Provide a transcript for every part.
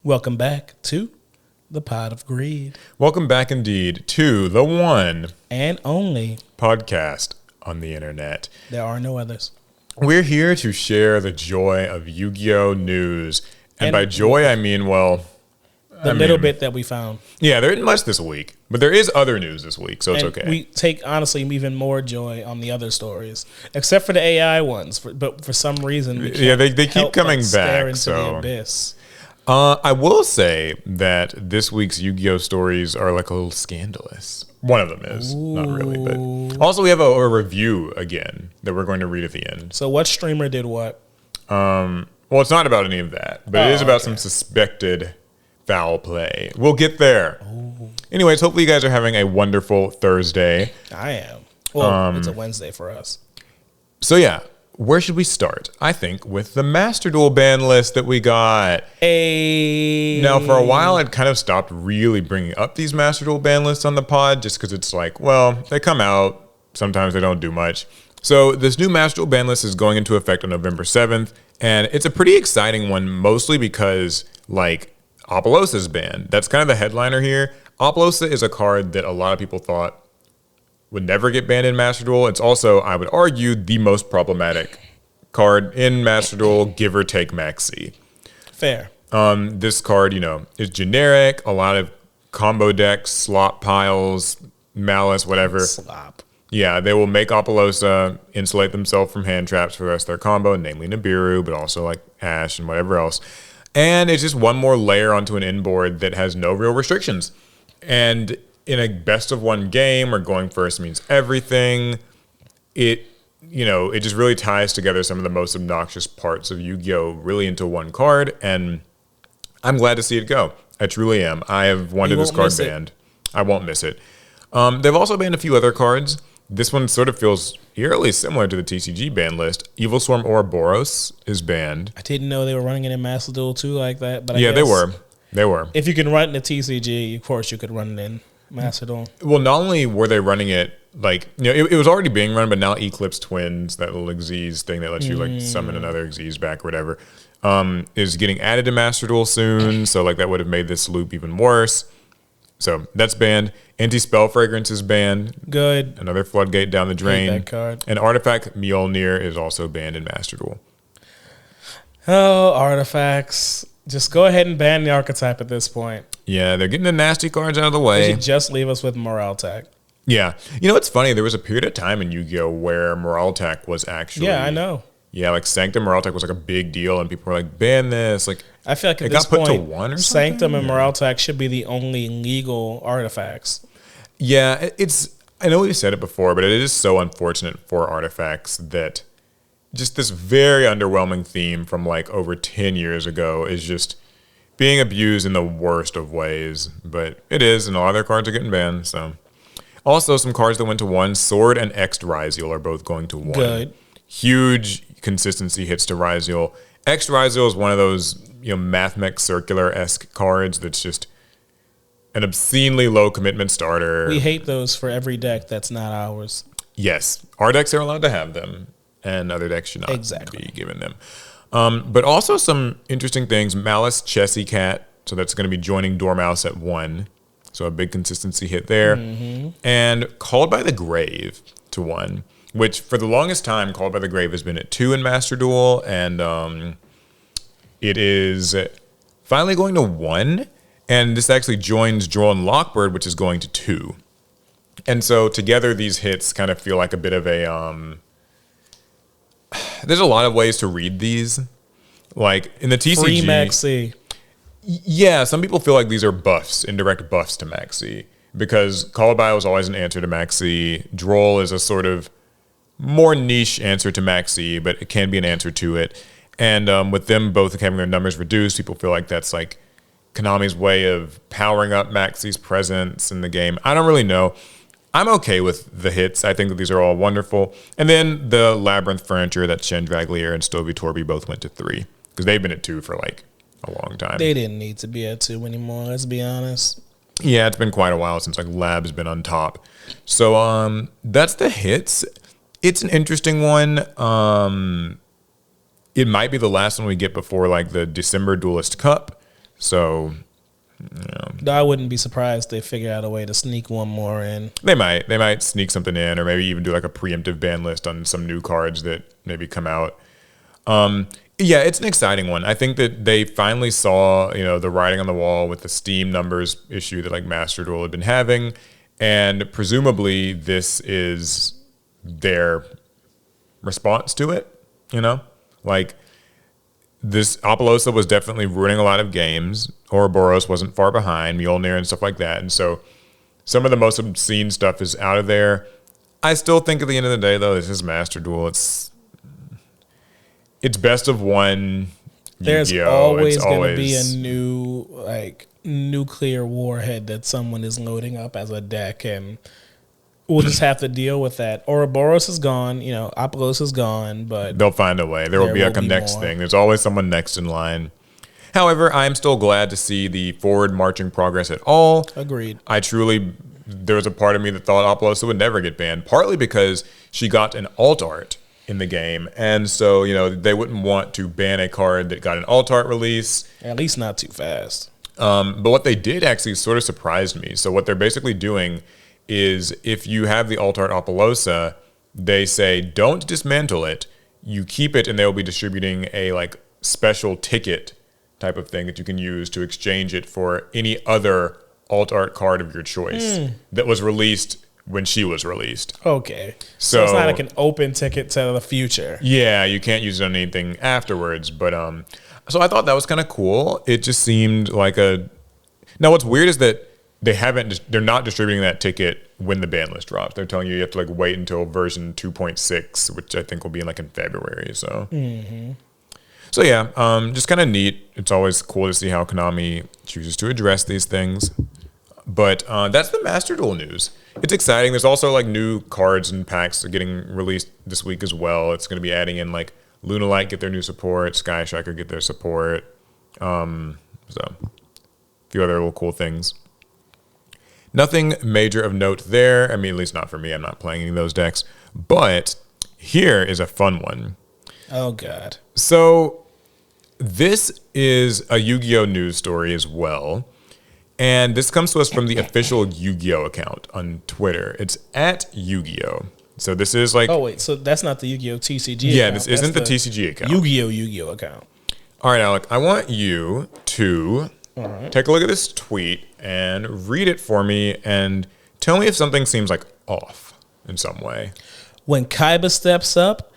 Welcome back to the Pod of Greed. Welcome back indeed to the one and only podcast on the internet. There are no others. We're here to share the joy of Yu-Gi-Oh! News. And by joy, I mean, the little bit that we found. Yeah, there isn't much this week, but there is other news this week, so it's okay. We take, honestly, even more joy on the other stories, except for the AI ones. But for some reason, they keep coming back. Into the abyss. I will say that this week's Yu-Gi-Oh! Stories are like a little scandalous. One of them is. Ooh. Not really, but also we have a review again that we're going to read at the end. So what streamer did what? Well, it's not about any of that, but it is about some suspected foul play. We'll get there. Ooh. Anyways, hopefully you guys are having a wonderful Thursday. I am. Well, it's a Wednesday for us. So yeah. Where should we start? I think with the Master Duel ban list that we got. Now, for a while, I'd kind of stopped really bringing up these Master Duel ban lists on the pod just because it's like, well, they come out. Sometimes they don't do much. So this new Master Duel ban list is going into effect on November 7th. And it's a pretty exciting one, mostly because, like, Apollousa's banned. That's kind of the headliner here. Apollousa is a card that a lot of people thought would never get banned in Master Duel. It's also, I would argue, the most problematic card in Master Duel, give or take Maxi. Fair. This card, is generic. A lot of combo decks, slop piles, malice, whatever. Slop. Yeah, they will make Apollousa insulate themselves from hand traps for the rest of their combo, namely Nibiru, but also like Ash and whatever else. And it's just one more layer onto an inboard that has no real restrictions. And in a best of one game where going first means everything, it just really ties together some of the most obnoxious parts of Yu-Gi-Oh! Really into one card, and I'm glad to see it go. I truly am. I have wanted this card banned. I won't miss it. They've also banned a few other cards. This one sort of feels eerily similar to the TCG ban list. Evil Swarm Ouroboros is banned. I didn't know they were running it in Master Duel too like that, but I guess they were. They were. If you can run it in the TCG, of course you could run it in Master Duel. Well, not only were they running it, it was already being run, but now Eclipse Twins, that little Xyz thing that lets you summon another Xyz back or whatever, is getting added to Master Duel soon. So that would have made this loop even worse. So that's banned. Anti-Spell Fragrance is banned. Good. Another floodgate down the drain. Hate that card. And Artifact Mjolnir is also banned in Master Duel. Oh, artifacts. Just go ahead and ban the archetype at this point. Yeah, they're getting the nasty cards out of the way. They should just leave us with Morale Tech. Yeah. It's funny. There was a period of time in Yu-Gi-Oh! Where Morale Tech was actually... Yeah, I know. Yeah, Sanctum Morale Tech was a big deal, and people were like, ban this. I feel like at this point, Sanctum and Morale Tech should be the only legal artifacts. Yeah, I know we said it before, but it is so unfortunate for artifacts that just this very underwhelming theme from over 10 years ago is just being abused in the worst of ways. But it is, and a lot of their cards are getting banned. So, also some cards that went to 1, Sword and X'd Ryziel are both going to 1. Good. Huge consistency hits to Ryziel. X'd Ryziel is one of those Mathmech Circular-esque cards that's just an obscenely low commitment starter. We hate those for every deck that's not ours. Yes, our decks are allowed to have them, and other decks should not be given them. But also some interesting things. Malice Chessy Cat, so that's going to be joining Dormouse at 1. So a big consistency hit there. Mm-hmm. And Called by the Grave to 1, which for the longest time, Called by the Grave has been at 2 in Master Duel, and it is finally going to 1. And this actually joins Droll and Lockbird, which is going to 2. And so together, these hits kind of feel like a bit of a... There's a lot of ways to read these. In the TCG... Free Maxi. Yeah, some people feel like these are buffs, indirect buffs to Maxi. Because Call by was always an answer to Maxi. Droll is a sort of more niche answer to Maxi, but it can be an answer to it. And with them both having their numbers reduced, people feel like that's Konami's way of powering up Maxi's presence in the game. I don't really know. I'm okay with the hits. I think that these are all wonderful. And then the Labyrinth Furniture, that Shen Draglier and Stovey Torby both went to 3. Because they've been at 2 for a long time. They didn't need to be at 2 anymore, let's be honest. Yeah, it's been quite a while since Lab's been on top. So that's the hits. It's an interesting one. It might be the last one we get before the December Duelist Cup. So, I wouldn't be surprised if they figure out a way to sneak one more in. they might sneak something in, or maybe even do like a preemptive ban list on some new cards that maybe come out. Yeah, it's an exciting one. I think that they finally saw, the writing on the wall with the Steam numbers issue that like Master Duel had been having, and presumably this is their response to it. Like this Apollousa was definitely ruining a lot of games. Ouroboros wasn't far behind, Mjolnir and stuff like that, and so some of the most obscene stuff is out of there. I still think at the end of the day, though, this is Master Duel. It's best of one. There's Yu-Gi-Oh. always going to be a new nuclear warhead that someone is loading up as a deck, and we'll just have to deal with that. Ouroboros is gone, Apollousa is gone, but they'll find a way. There will be a next thing. There's always someone next in line. However, I am still glad to see the forward marching progress at all. Agreed. There was a part of me that thought Apollousa would never get banned, partly because she got an alt art in the game, and so they wouldn't want to ban a card that got an alt art release, at least not too fast. But what they did actually sort of surprised me. So what they're basically doing is, if you have the alt art Apollousa, they say don't dismantle it, you keep it, and they'll be distributing a like special ticket type of thing that you can use to exchange it for any other alt art card of your choice that was released when she was released. Okay. So it's not like an open ticket to the future. Yeah, you can't use it on anything afterwards. But so I thought that was kind of cool. It just seemed like Now what's weird is that they're not distributing that ticket when the ban list drops. They're telling you have to like wait until version 2.6, which I think will be in February. So So yeah, just kind of neat. It's always cool to see how Konami chooses to address these things. But that's the Master Duel news. It's exciting. There's also like new cards and packs getting released this week as well. It's going to be adding in like Lunalight get their new support, Sky Striker get their support. So a few other little cool things. Nothing major of note there. I mean, at least not for me. I'm not playing any of those decks. But here is a fun one. Oh, God. So this is a Yu-Gi-Oh! News story as well. And this comes to us from the official Yu-Gi-Oh! Account on Twitter. It's at Yu-Gi-Oh! So this is like... Oh, wait. So that's not the Yu-Gi-Oh! TCG account. Yeah, this isn't the TCG account. Yu-Gi-Oh! account. All right, Alec. I want you to take a look at this tweet and read it for me and tell me if something seems like off in some way. When Kaiba steps up,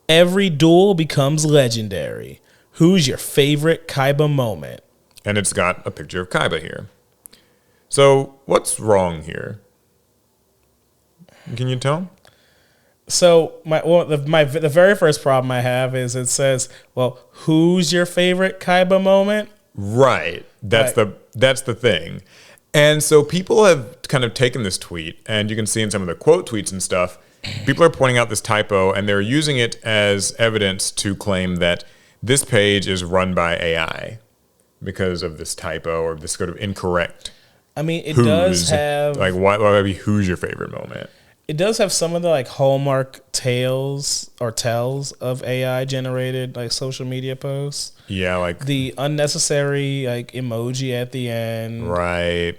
every duel becomes legendary. Who's your favorite Kaiba moment? And it's got a picture of Kaiba here. So what's wrong here? Can you tell? So the very first problem I have is it says, well, who's your favorite Kaiba moment? Right. That's the thing. And so people have kind of taken this tweet, and you can see in some of the quote tweets and stuff, people are pointing out this typo, and they're using it as evidence to claim that this page is run by AI because of this typo or this sort of incorrect. I mean, it does have... Like, why would be who's your favorite moment? It does have some of the like hallmark tells of AI generated like social media posts. Yeah, like the unnecessary like emoji at the end. Right.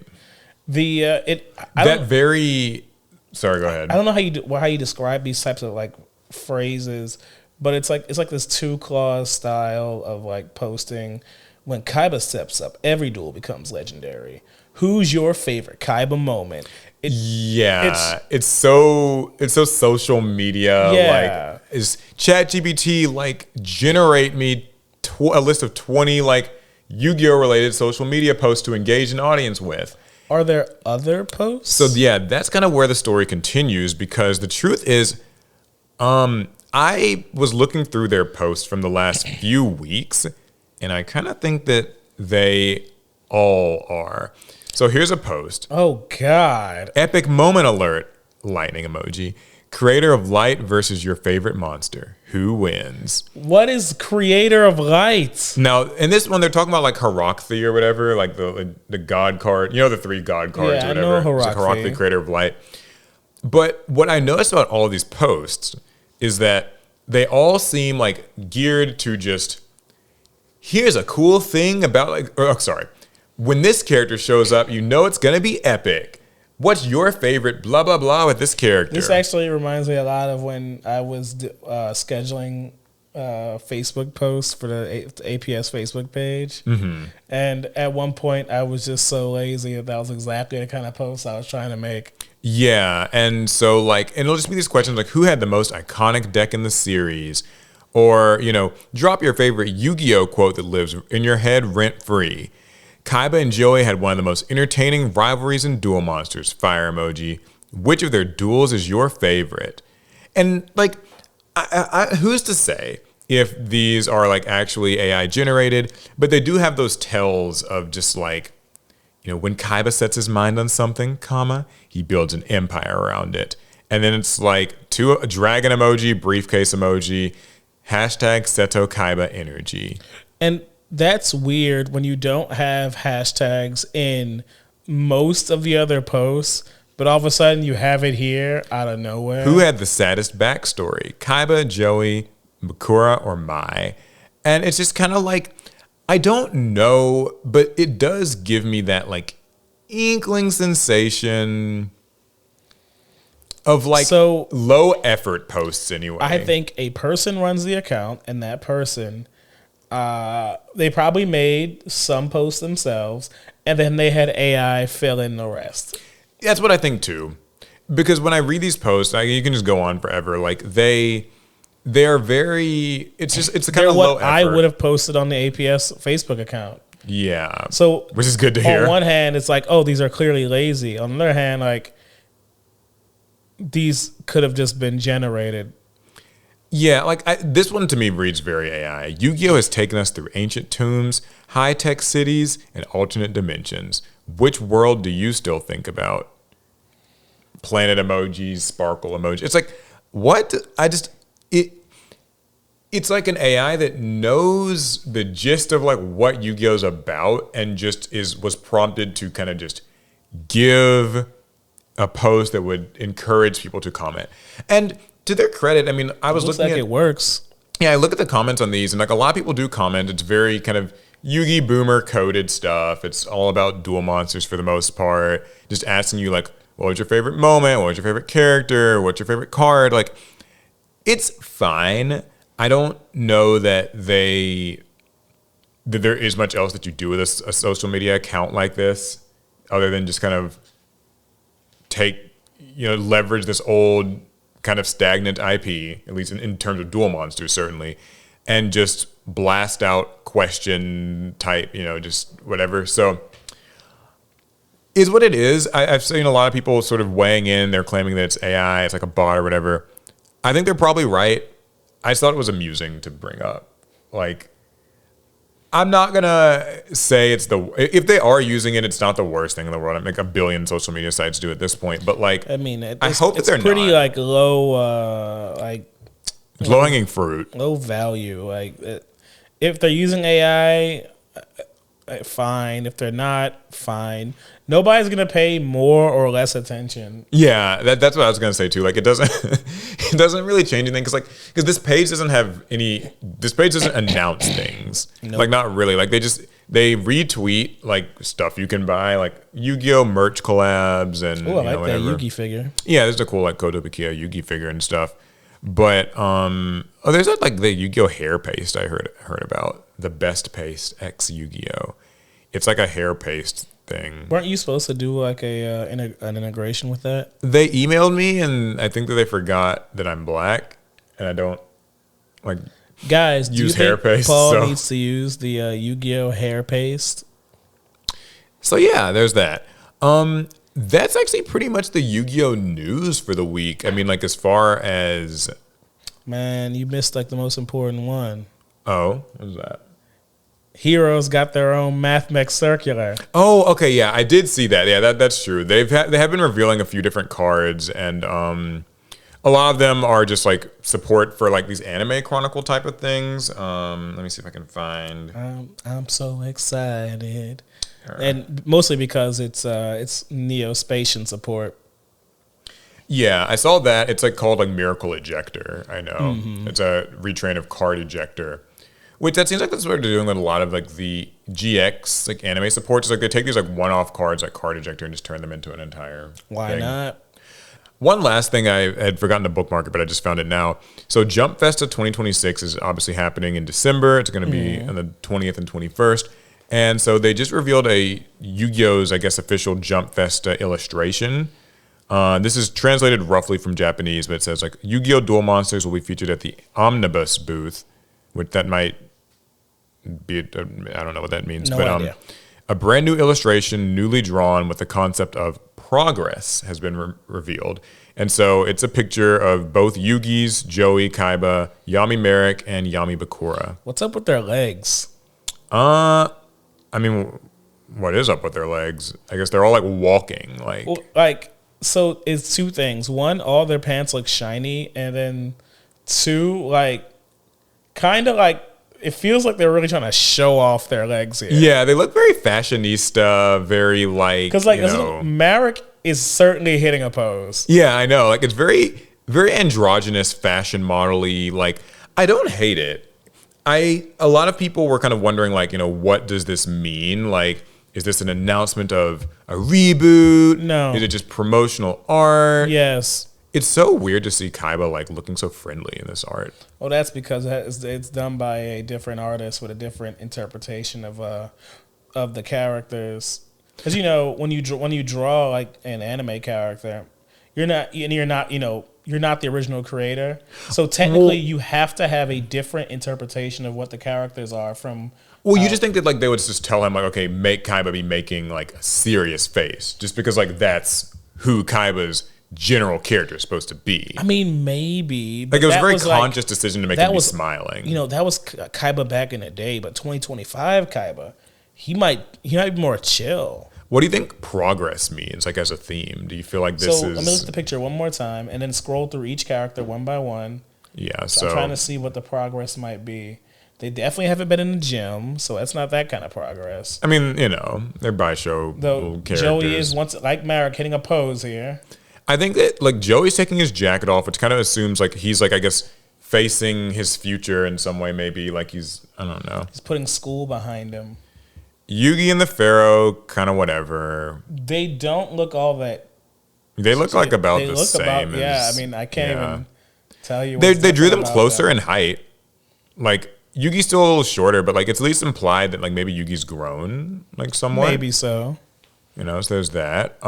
Sorry, go ahead. I don't know how you describe these types of like phrases, but it's like this 2-clause style of like posting. When Kaiba steps up, every duel becomes legendary. Who's your favorite Kaiba moment? It's so social media. Yeah. Like, is ChatGPT like generate me a list of 20 like Yu-Gi-Oh related social media posts to engage an audience with? Are there other posts? So yeah, that's kind of where the story continues, because the truth is, I was looking through their posts from the last few weeks, and I kind of think that they all are. So here's a post. Oh, God. Epic moment alert, lightning emoji. Creator of light versus your favorite monster. Who wins? What is creator of light? Now, in this one, they're talking about like Herakthi or whatever, like the god card. You know, the 3 god cards or whatever. I know Herakthi. It's like Herakthi, creator of light. But what I noticed about all of these posts is that they all seem like geared to just here's a cool thing about when this character shows up, you know it's gonna be epic. What's your favorite blah blah blah with this character? This actually reminds me a lot of when I was scheduling Facebook posts for the APS Facebook page. Mm-hmm. And at one point, I was just so lazy that was exactly the kind of post I was trying to make. Yeah, and so and it'll just be these questions like, who had the most iconic deck in the series? Or, drop your favorite Yu-Gi-Oh quote that lives in your head rent-free. Kaiba and Joey had one of the most entertaining rivalries in Duel Monsters, fire emoji. Which of their duels is your favorite? And, who's to say if these are, actually AI generated? But they do have those tells of just, when Kaiba sets his mind on something, he builds an empire around it. And then it's a dragon emoji, briefcase emoji, hashtag Seto Kaiba energy. And that's weird when you don't have hashtags in most of the other posts, but all of a sudden you have it here out of nowhere. Who had the saddest backstory? Kaiba, Joey, Makura, or Mai? And it's just kind of I don't know, but it does give me that inkling sensation of low effort posts anyway. I think a person runs the account, and that person, they probably made some posts themselves, and then they had AI fill in the rest. That's what I think too, because when I read these posts, you can just go on forever. They're very. It's the kind of low effort. I would have posted on the APS Facebook account. Yeah. So, which is good to hear. On one hand, it's these are clearly lazy. On the other hand, these could have just been generated. Yeah, this one to me reads very AI. Yu-Gi-Oh has taken us through ancient tombs, high-tech cities, and alternate dimensions. Which world do you still think about? Planet emojis, sparkle emojis. It's what? It's like an AI that knows the gist of what Yu-Gi-Oh's about and just was prompted to kind of just give a post that would encourage people to comment. And to their credit, I was looking at it works. Yeah, I look at the comments on these, and a lot of people do comment. It's very kind of Yu-Gi Boomer coded stuff. It's all about Duel Monsters for the most part. Just asking you what was your favorite moment? What was your favorite character? What's your favorite card? It's fine. I don't know that there is much else that you do with a social media account like this, other than just kind of leverage this old kind of stagnant IP, at least in terms of Duel Monsters, certainly, and just blast out question type, just whatever. So is what it is. I've seen a lot of people sort of weighing in. They're claiming that it's AI, it's a bot or whatever. I think they're probably right. I just thought it was amusing to bring up. I'm not going to say if they are using it, it's not the worst thing in the world. I think a billion social media sites do at this point. But I hope that they're pretty not. Low, low-hanging fruit. Low value. If they're using AI, fine. If they're not, fine. Nobody's gonna pay more or less attention. Yeah, that's what I was gonna say too. It doesn't really change anything because this page doesn't have any. This page doesn't announce things. Nope. Not really. They retweet stuff you can buy, Yu-Gi-Oh merch collabs and I like that Yugi figure. Yeah, there's a cool Kotobukiya Yugi figure and stuff. But there's the Yu-Gi-Oh hair paste I heard about. The best paste X Yu-Gi-Oh. It's a hair paste thing. Weren't you supposed to do an integration with that? They emailed me, and I think that they forgot that I'm black, and I don't guys use hair paste. Paul needs to use the Yu-Gi-Oh hair paste. So yeah, there's that. That's actually pretty much the Yu-Gi-Oh news for the week. As far as man, you missed the most important one. Oh, what was that? Heroes got their own MathMech circular. Oh, okay, yeah, I did see that. Yeah, that's true. They have been revealing a few different cards, and a lot of them are just support for these anime chronicle type of things. Let me see if I can find. I'm so excited, and mostly because it's Neo-Spatian support. Yeah, I saw that. It's called Miracle Ejector. I know. Mm-hmm. It's a retrain of Card Ejector, Which that seems like that's what they're doing with a lot of like the GX like anime supports. Like they take these like one-off cards like Card Ejector and just turn them into an entire Why thing. not? One last thing I had forgotten to bookmark it, but I just found it now. So Jump Festa 2026 is obviously happening in December. It's going to be on the 20th and 21st. And so they just revealed a Yu-Gi-Oh's, I guess, official Jump Festa illustration. This is translated roughly from Japanese, but it says like Yu-Gi-Oh! Duel Monsters will be featured at the Omnibus booth, which that might be, I don't know what that means. No but idea. a brand new illustration, newly drawn with the concept of progress, has been revealed. And so it's a picture of both Yugis, Joey, Kaiba, Yami Merrick, and Yami Bakura. What's up with their legs? I mean, what is up with their legs? I guess they're all like walking. Like, Well, like, so it's two things. One, all their pants look shiny, and then two, like, kind of like, it feels like they're really trying to show off their legs here. yeah, they look very fashionista, very like, Because, like, you know, Marek is certainly hitting a pose. yeah, I know. Like, it's very, very androgynous, fashion model-y. Like, I don't hate it. A lot of people were kind of wondering, like, you know, what does this mean? Like, is this an announcement of a reboot? No. Is it just promotional art? Yes. It's so weird to see Kaiba like looking so friendly in this art. Well, that's because it's done by a different artist with a different interpretation of the characters. Because you know when you draw like an anime character, you're not the original creator. So technically, you have to have a different interpretation of what the characters are from. Well, you just think that like they would just tell him like, okay, make Kaiba be making like a serious face, just because like that's who Kaiba's general character is supposed to be. I mean, maybe. Like it was a very like, conscious decision to make him be smiling. You know, that was Kaiba back in the day, but 2025 Kaiba, he might be more chill. What do you think progress means, like as a theme? Do you feel like this is? Let me look at the picture one more time and then scroll through each character one by one. Yeah, So I'm trying to see what the progress might be. They definitely haven't been in the gym, so that's not that kind of progress. I mean, you know, they're Baisho Though characters. Joey is like Marek hitting a pose here. I think that like Joey's taking his jacket off, which kind of assumes like he's like I guess facing his future in some way. Maybe like he's I don't know. He's putting school behind him. Yugi and the Pharaoh, kind of whatever. They don't look all that. They look like about They the look same. yeah, I mean, I can't even tell you. They drew them about closer them. in height. Like Yugi's still a little shorter, but like it's at least implied that like maybe Yugi's grown like somewhat. Maybe so. You know, so there's that.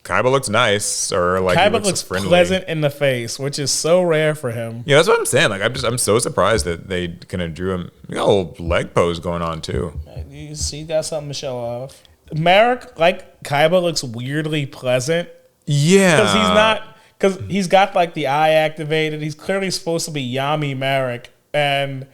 Kaiba looks nice, or like Kaiba he looks friendly. pleasant in the face, which is so rare for him. Yeah, that's what I'm saying. Like I'm so surprised that they kind of drew him. You got a little leg pose going on too. You see, got something to show off. Marek, like Kaiba, looks weirdly pleasant Yeah, because he's got like the eye activated. He's clearly supposed to be Yami Marek, and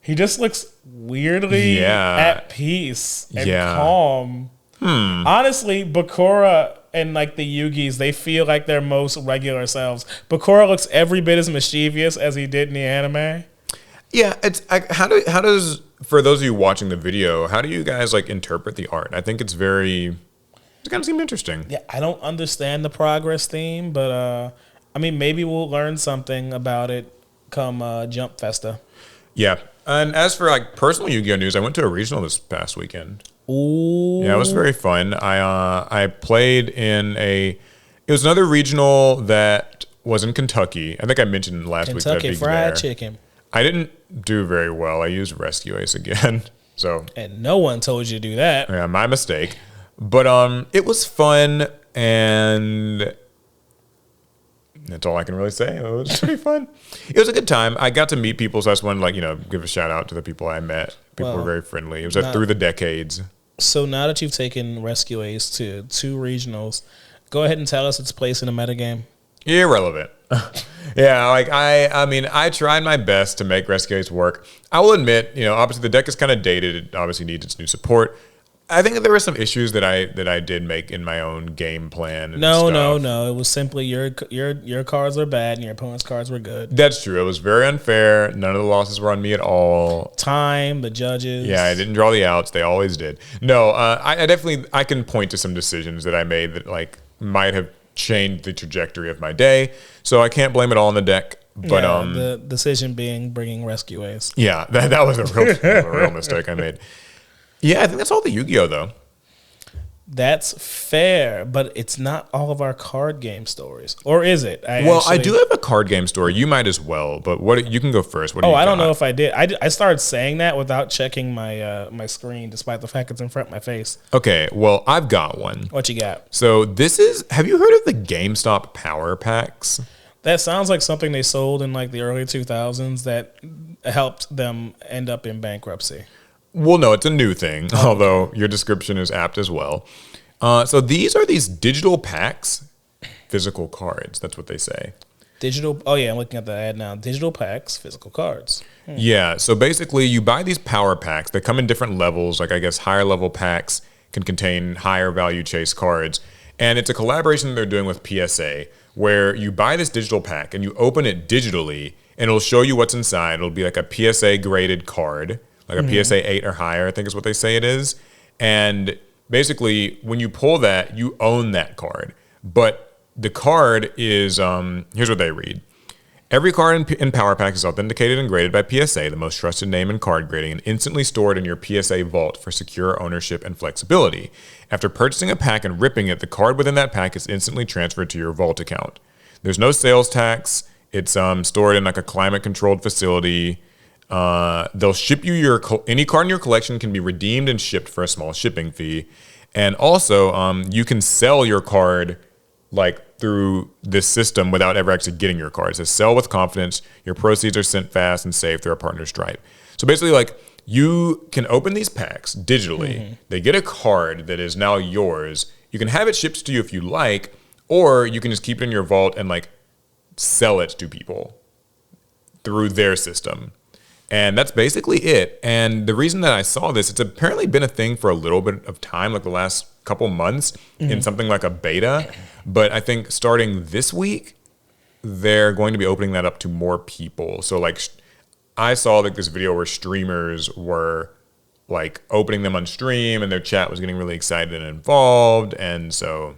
he just looks weirdly at peace and calm. Honestly, Bakura and like the Yugis, they feel like their most regular selves. Bakura looks every bit as mischievous as he did in the anime. Yeah, how does for those of you watching the video, how do you guys like interpret the art? I think it kind of seemed interesting. Yeah, I don't understand the progress theme, but I mean, maybe we'll learn something about it come Jump Festa. Yeah, and as for like personal Yu-Gi-Oh news, I went to a regional this past weekend. Ooh. Yeah, it was very fun. I played it was another regional that was in Kentucky. I think I mentioned last week that I'd Kentucky be Fried there. Chicken. I didn't do very well. I used Rescue Ace again. So And no one told you to do that. yeah, my mistake. But it was fun, and that's all I can really say. It was pretty fun. It was a good time. I got to meet people, so I just wanted to like, give a shout out to the people I met. People were very friendly. It was through the decades. So now that you've taken Rescue Ace to 2 regionals, go ahead and tell us its place in the metagame. Irrelevant. Yeah, like I mean, I tried my best to make Rescue Ace work. I will admit, obviously the deck is kind of dated. It obviously needs its new support. I think that there were some issues that I did make in my own game plan. And No. stuff. It was simply your cards were bad and your opponent's cards were good. That's true. It was very unfair. None of the losses were on me at all. Time, the judges. Yeah, I didn't draw the outs. They always did. No, I definitely can point to some decisions that I made that like might have changed the trajectory of my day. So I can't blame it all on the deck. But the decision being bringing rescuays. yeah, that was a real mistake I made. Yeah, I think that's all the Yu-Gi-Oh though. That's fair, but it's not all of our card game stories, or is it? I do have a card game story. You might as well, but you can go first. What do you I don't got? know if I did. I started saying that without checking my my screen, despite the fact it's in front of my face. Okay, well, I've got one. What you got? So have you heard of the GameStop Power Packs? That sounds like something they sold in like the early 2000s that helped them end up in bankruptcy. Well, no, it's a new thing, although your description is apt as well. So these are these digital packs, physical cards. That's what they say. Digital. Oh, yeah, I'm looking at the ad now. Digital packs, physical cards. Yeah, so basically you buy these power packs. They come in different levels. Like, I guess higher level packs can contain higher value chase cards. And it's a collaboration they're doing with PSA, where you buy this digital pack and you open it digitally, and it'll show you what's inside. It'll be like a PSA graded card. Like a PSA 8 or higher, I think is what they say it is. And basically, when you pull that, you own that card. But the card is, here's what they read. Every card in Power Pack is authenticated and graded by PSA, the most trusted name in card grading, and instantly stored in your PSA vault for secure ownership and flexibility. After purchasing a pack and ripping it, the card within that pack is instantly transferred to your vault account. There's no sales tax. It's stored in like a climate-controlled facility. They'll ship you any card in your collection can be redeemed and shipped for a small shipping fee. And also, you can sell your card like through this system without ever actually getting your card. It says sell with confidence. Your proceeds are sent fast and safe through our partner Stripe. So basically, like, you can open these packs digitally. They get a card that is now yours. You can have it shipped to you if you like, or you can just keep it in your vault and like sell it to people through their system. And that's basically it. And the reason that I saw this, it's apparently been a thing for a little bit of time, like the last couple months, in something like a beta. But I think starting this week, they're going to be opening that up to more people. So like, I saw like this video where streamers were like opening them on stream, and their chat was getting really excited and involved. And so,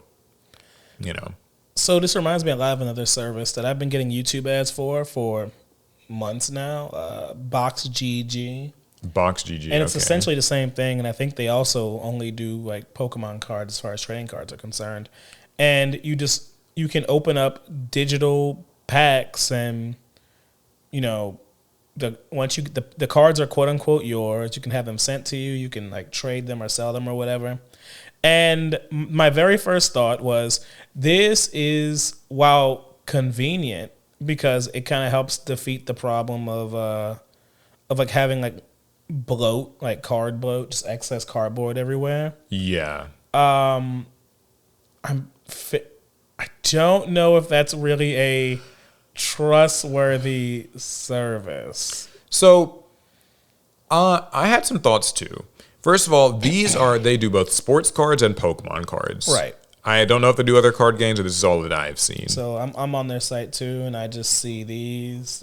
you know. So this reminds me a lot of another service that I've been getting YouTube ads for months now, Box GG. And it's essentially the same thing, and I think they also only do like Pokemon cards as far as trading cards are concerned. And you can open up digital packs, and you know, the cards are quote unquote yours. You can have them sent to you. You can like trade them or sell them or whatever. And my very first thought was, this is, while convenient, because it kind of helps defeat the problem of like having like bloat, like card bloat, just excess cardboard everywhere. Yeah. I don't know if that's really a trustworthy service. So, I had some thoughts too. First of all, they do both sports cards and Pokemon cards. Right. I don't know if they do other card games, or this is all that I've seen. So I'm on their site too, and I just see these.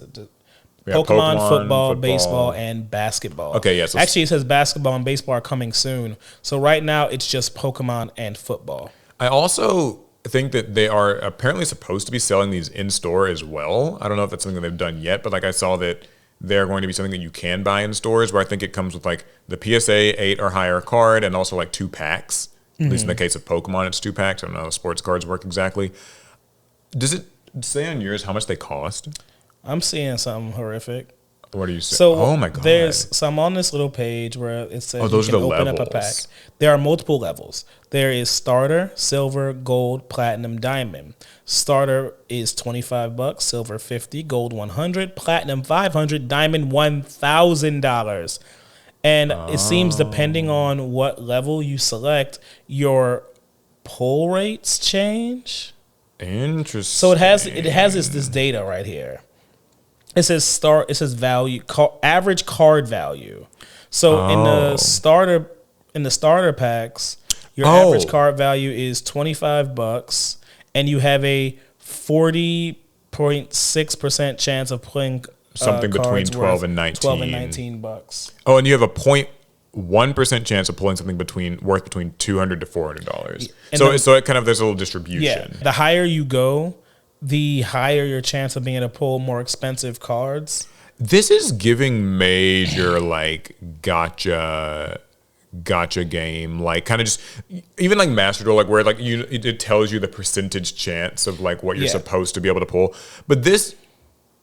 Pokemon, football, baseball, and basketball. Okay, yes. Yeah, so actually, it says basketball and baseball are coming soon. So right now, it's just Pokemon and football. I also think that they are apparently supposed to be selling these in-store as well. I don't know if that's something that they've done yet, but like I saw that they're going to be something that you can buy in stores, where I think it comes with like the PSA 8 or higher card and also like 2 packs. At least in the case of Pokemon, it's 2 packs. I don't know how sports cards work exactly. Does it say on yours how much they cost? I'm seeing something horrific. What are you saying? So oh my god! So I'm on this little page where it says those you can are the open levels. up a pack. There are multiple levels. There is starter, silver, gold, platinum, diamond. Starter is $25, silver $50, gold $100, platinum $500, diamond $1,000. And it seems, depending on what level you select, your pull rates change. Interesting. So it has this data right here. It says value, average card value. So in the starter packs, your average card value is $25, and you have a 40.6% chance of pulling something between 12 and $19. Oh, and you have a 0.1% chance of pulling something worth between $200 to $400. So it kind of, there's a little distribution. Yeah. The higher you go, the higher your chance of being able to pull more expensive cards. This is giving major like gotcha game, like kind of just even like Master Duel, like where like it tells you the percentage chance of like what you're supposed to be able to pull. But this,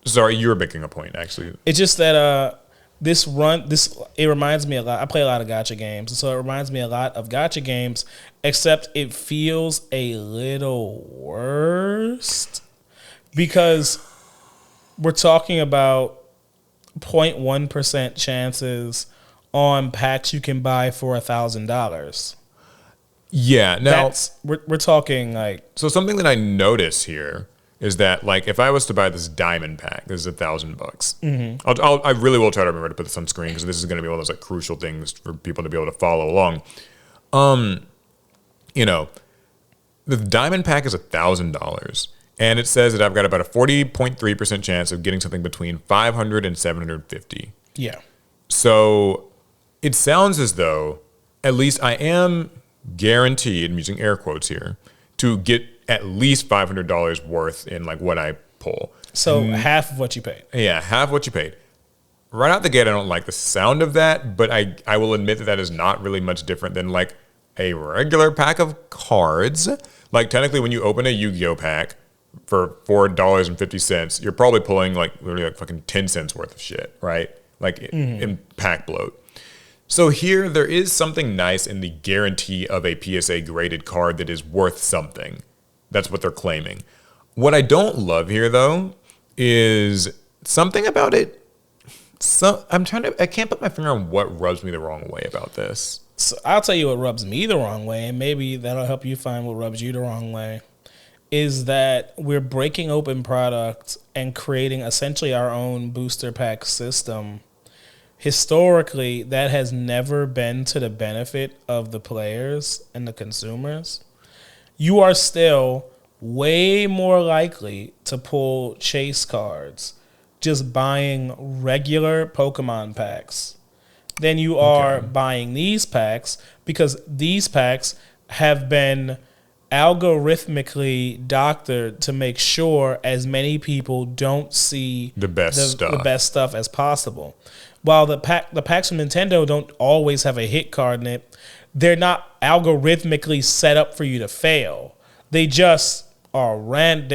sorry, you were making a point actually. It's just that it reminds me a lot. I play a lot of gacha games, so it reminds me a lot of gacha games, except it feels a little worse because we're talking about 0.1% chances on packs you can buy for $1,000. Yeah, now we're talking like, so something that I notice here is that like if I was to buy this diamond pack, this is $1,000. Mm-hmm. I really will try to remember to put this on screen because this is going to be one of those like crucial things for people to be able to follow along. You know, the diamond pack is $1,000. And it says that I've got about a 40.3% chance of getting something between 500 and 750. Yeah. So it sounds as though at least I am guaranteed, I'm using air quotes here, to get at least $500 worth in like what I pull. So half of what you paid. Yeah, half what you paid. Right out the gate, I don't like the sound of that, but I will admit that is not really much different than like a regular pack of cards. Like technically when you open a Yu-Gi-Oh pack, for $4.50, you're probably pulling like literally like fucking 10 cents worth of shit, right? Like in pack bloat. So here there is something nice in the guarantee of a PSA graded card that is worth something. That's what they're claiming. What I don't love here though is something about it. So I can't put my finger on what rubs me the wrong way about this. So I'll tell you what rubs me the wrong way, and maybe that'll help you find what rubs you the wrong way. Is that we're breaking open products and creating essentially our own booster pack system. Historically, that has never been to the benefit of the players and the consumers. You are still way more likely to pull chase cards just buying regular Pokemon packs than you are buying these packs, because these packs have been algorithmically doctored to make sure as many people don't see the best stuff as possible. While the packs from Nintendo don't always have a hit card in it, they're not algorithmically set up for you to fail. They just are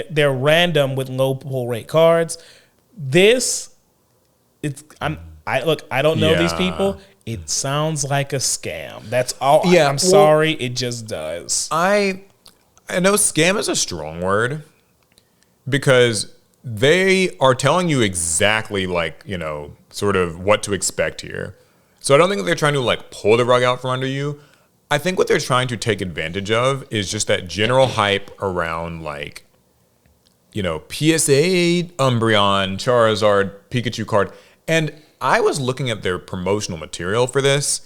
they're random with low pull rate cards. I don't know these people. It sounds like a scam. That's all. Yeah, I'm sorry, it just does. I know scam is a strong word because they are telling you exactly like, you know, sort of what to expect here. So I don't think that they're trying to like pull the rug out from under you. I think what they're trying to take advantage of is just that general hype around like, you know, PSA, Umbreon, Charizard, Pikachu card. And I was looking at their promotional material for this.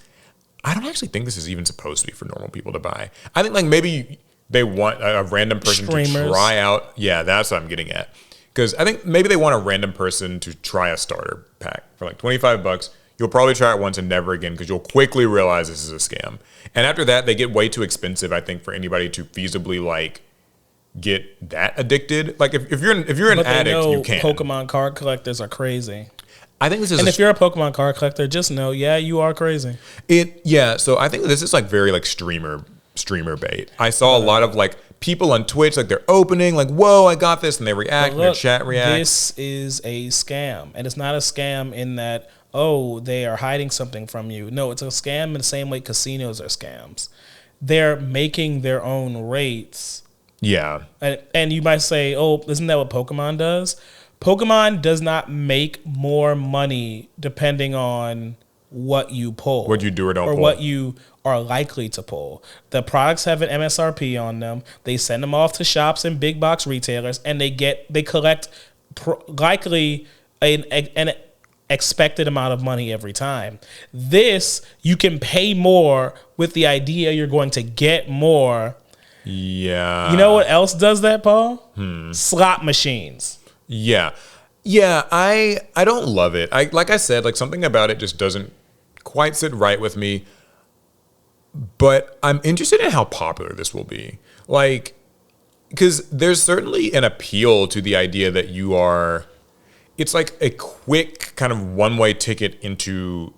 I don't actually think this is even supposed to be for normal people to buy. I think like maybe they want a random person to try out. Yeah, that's what I'm getting at. Because I think maybe they want a random person to try a starter pack for like $25. You'll probably try it once and never again because you'll quickly realize this is a scam. And after that, they get way too expensive, I think, for anybody to feasibly like get that addicted. Like if you're an addict, you can. Pokemon card collectors are crazy. I think this is, and if you're a Pokemon card collector, just know, yeah, you are crazy. So I think this is like very like streamer bait. I saw a lot of like people on Twitch, like they're opening, like, whoa, I got this, and they react, and their chat reacts. This is a scam, and it's not a scam in that, oh, they are hiding something from you. No, it's a scam in the same way casinos are scams. They're making their own rates. Yeah. And you might say, oh, isn't that what Pokemon does? Pokemon does not make more money depending on what you pull. What you do or don't pull. Or what you are likely to pull. The products have an MSRP on them. They send them off to shops and big box retailers, and they collect likely an expected amount of money every time. This, you can pay more with the idea you're going to get more. Yeah. You know what else does that, Paul? Slot machines. Yeah. I don't love it. Like I said, like something about it just doesn't quite sit right with me. But I'm interested in how popular this will be. Like, because there's certainly an appeal to the idea that it's like a quick kind of one-way ticket into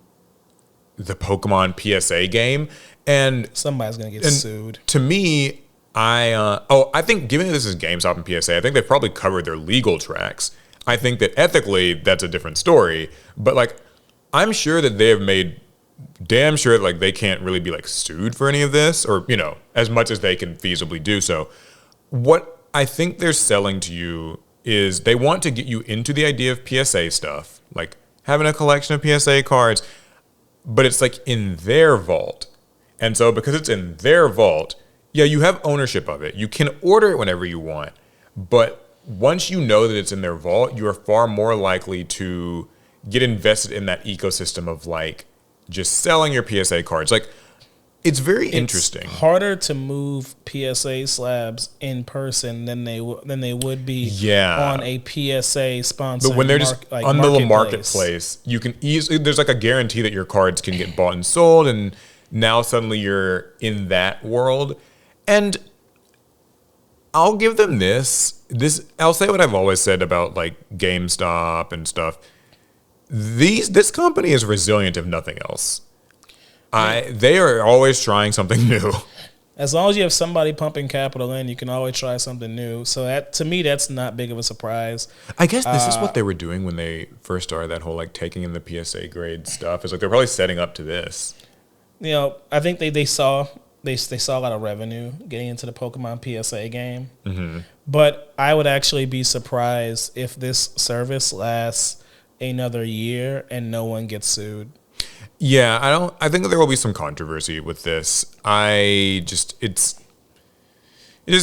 the Pokemon PSA game. And somebody's going to get sued. To me, I think given this is GameStop and PSA, I think they've probably covered their legal tracks. I think that ethically, that's a different story. But like, I'm sure that they have made damn sure that like they can't really be like sued for any of this, or as much as they can feasibly do so. What I think they're selling to you is they want to get you into the idea of PSA stuff, like having a collection of PSA cards, but it's like in their vault. And so because it's in their vault, yeah, you have ownership of it. You can order it whenever you want, but once you know that it's in their vault, you are far more likely to get invested in that ecosystem of like just selling your PSA cards. Like, it's very interesting. It's harder to move PSA slabs in person than they would be on a PSA sponsored. But when they're just on the marketplace, you can easily, there's like a guarantee that your cards can get bought and sold, and now suddenly you're in that world. And I'll give them this. I'll say what I've always said about like GameStop and stuff. This company is resilient, if nothing else. They are always trying something new. As long as you have somebody pumping capital in, you can always try something new. So that, to me, that's not big of a surprise. I guess this is what they were doing when they first started that whole like taking in the PSA grade stuff. It's like they're probably setting up to this. I think they saw a lot of revenue getting into the Pokemon PSA game. Mm-hmm. But I would actually be surprised if this service lasts another year and no one gets sued. Yeah, I think there will be some controversy with this. It just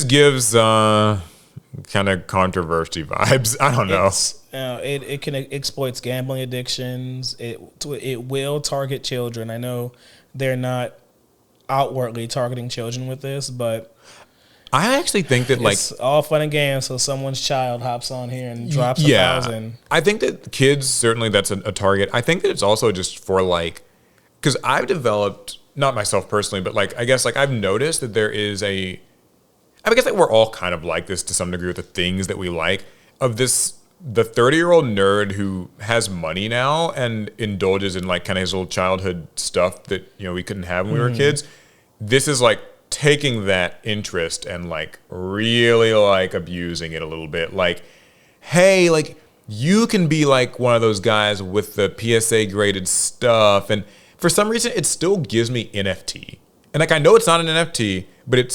gives kind of controversy vibes. I don't know. It can exploit gambling addictions. It will target children. I know they're not outwardly targeting children with this, but I actually think that it's all fun and games. So someone's child hops on here and drops $1,000. I think that kids, certainly that's a target. I think that it's also just for like, because I've developed, not myself personally, but like I guess like I've noticed that there is I guess like we're all kind of like this to some degree with the things that we like, of this, the 30-year-old nerd who has money now and indulges in like kind of his old childhood stuff that we couldn't have when we were kids. This is like taking that interest and like really like abusing it a little bit. Like, hey, like you can be like one of those guys with the PSA graded stuff, and for some reason it still gives me NFT. And like I know it's not an NFT, but it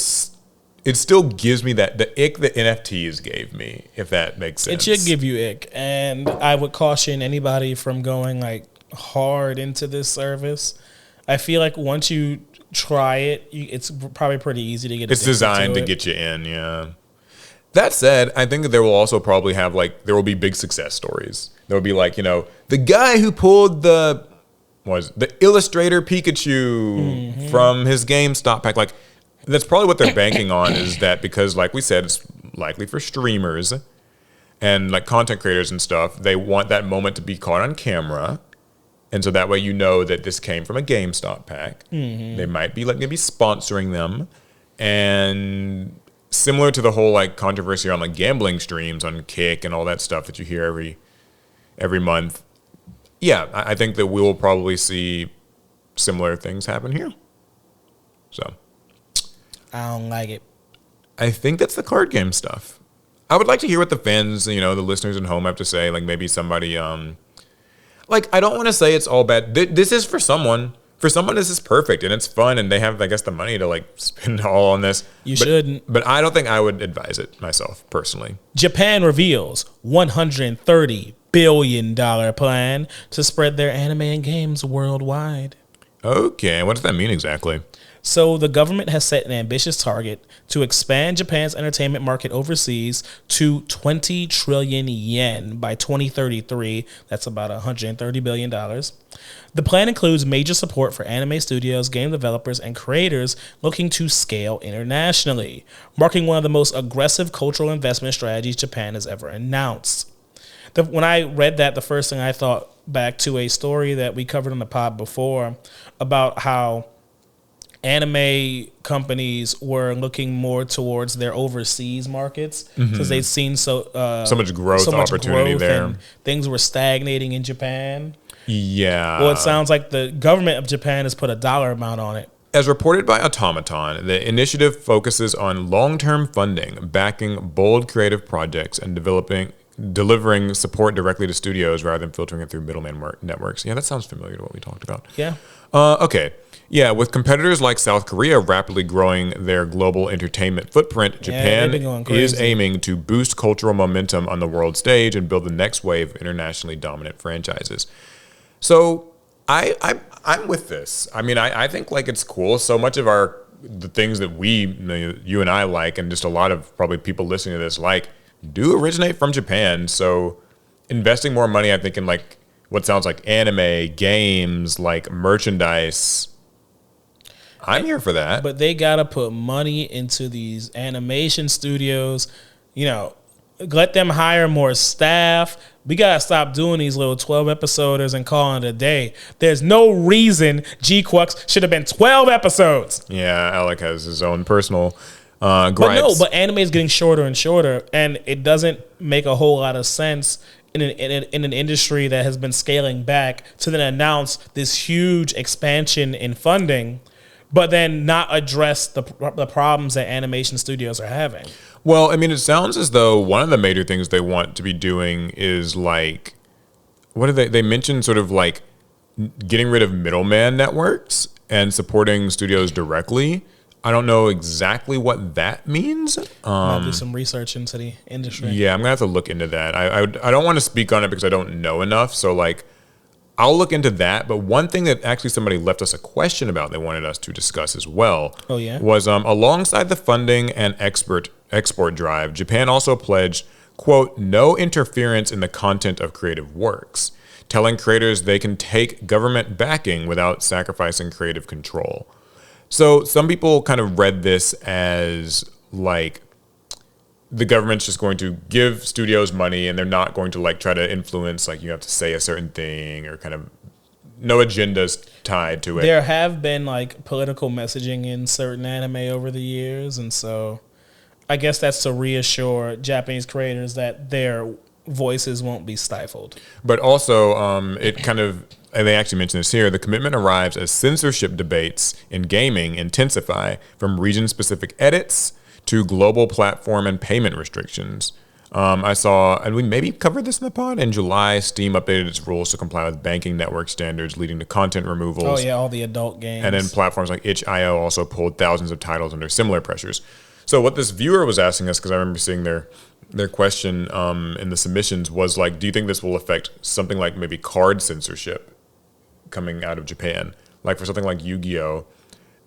still gives me the ick that NFTs gave me, if that makes sense. It should give you ick, and I would caution anybody from going like hard into this service. I feel like once you try it, it's probably pretty easy to get. It's designed to get you in, yeah. That said, I think that there will also probably have there will be big success stories. There will be like the guy who pulled the Illustrator Pikachu from his GameStop pack, like. That's probably what they're banking on, is that because, like we said, it's likely for streamers and like content creators and stuff. They want that moment to be caught on camera, and so that way that this came from a GameStop pack. Mm-hmm. They might be maybe sponsoring them, and similar to the whole like controversy on like gambling streams on Kick and all that stuff that you hear every month. Yeah, I think that we will probably see similar things happen here. So. I don't like it. I think that's the card game stuff. I would like to hear what the fans, the listeners at home have to say. Like maybe somebody, like I don't want to say it's all bad. This is for someone. For someone, this is perfect and it's fun, and they have, I guess, the money to like spend all on this. You shouldn't. But I don't think I would advise it myself personally. Japan reveals $130 billion plan to spread their anime and games worldwide. Okay, what does that mean exactly? So the government has set an ambitious target to expand Japan's entertainment market overseas to 20 trillion yen by 2033. That's about $130 billion. The plan includes major support for anime studios, game developers, and creators looking to scale internationally, marking one of the most aggressive cultural investment strategies Japan has ever announced. When I read that, the first thing I thought back to a story that we covered on the pod before about how anime companies were looking more towards their overseas markets because they'd seen so much growth opportunity there. And things were stagnating in Japan. Yeah. Well, it sounds like the government of Japan has put a dollar amount on it. As reported by Automaton, the initiative focuses on long-term funding, backing bold creative projects, and delivering support directly to studios rather than filtering it through middleman networks. Yeah, that sounds familiar to what we talked about. Yeah. Okay. Yeah, with competitors like South Korea rapidly growing their global entertainment footprint, Japan is aiming to boost cultural momentum on the world stage and build the next wave of internationally dominant franchises. So I'm with this. I mean, I think like it's cool. So much of the things that you and I like, and just a lot of probably people listening to this like, do originate from Japan. So investing more money, I think, in like what sounds like anime, games, like merchandise, I'm here for that. But they got to put money into these animation studios, let them hire more staff. We got to stop doing these little 12 episoders and calling it a day. There's no reason G-Quux should have been 12 episodes. Yeah, Alec has his own personal gripes. But anime is getting shorter and shorter, and it doesn't make a whole lot of sense in an industry that has been scaling back to then announce this huge expansion in funding, but then not address the problems that animation studios are having. Well, I mean, it sounds as though one of the major things they want to be doing is like, what do they mentioned sort of like getting rid of middleman networks and supporting studios directly. I don't know exactly what that means. I'll do some research into the industry. Yeah, I'm gonna have to look into that. I don't want to speak on it because I don't know enough. So like, I'll look into that. But one thing that actually somebody left us a question about, they wanted us to discuss as well. Oh yeah. Was alongside the funding and export drive, Japan also pledged, quote, no interference in the content of creative works, telling creators they can take government backing without sacrificing creative control. So some people kind of read this as like the government's just going to give studios money and they're not going to like try to influence, like you have to say a certain thing or kind of no agendas tied to it. There have been like political messaging in certain anime over the years, and so I guess that's to reassure Japanese creators that their voices won't be stifled. But also, it kind of, and they actually mention this here, the commitment arrives as censorship debates in gaming intensify from region-specific edits to global platform and payment restrictions. I saw, and we maybe covered this in the pod, in July, Steam updated its rules to comply with banking network standards, leading to content removals. Oh yeah, all the adult games. And then platforms like itch.io also pulled thousands of titles under similar pressures. So what this viewer was asking us, because I remember seeing their question in the submissions, was like, do you think this will affect something like maybe card censorship coming out of Japan, like for something like Yu-Gi-Oh?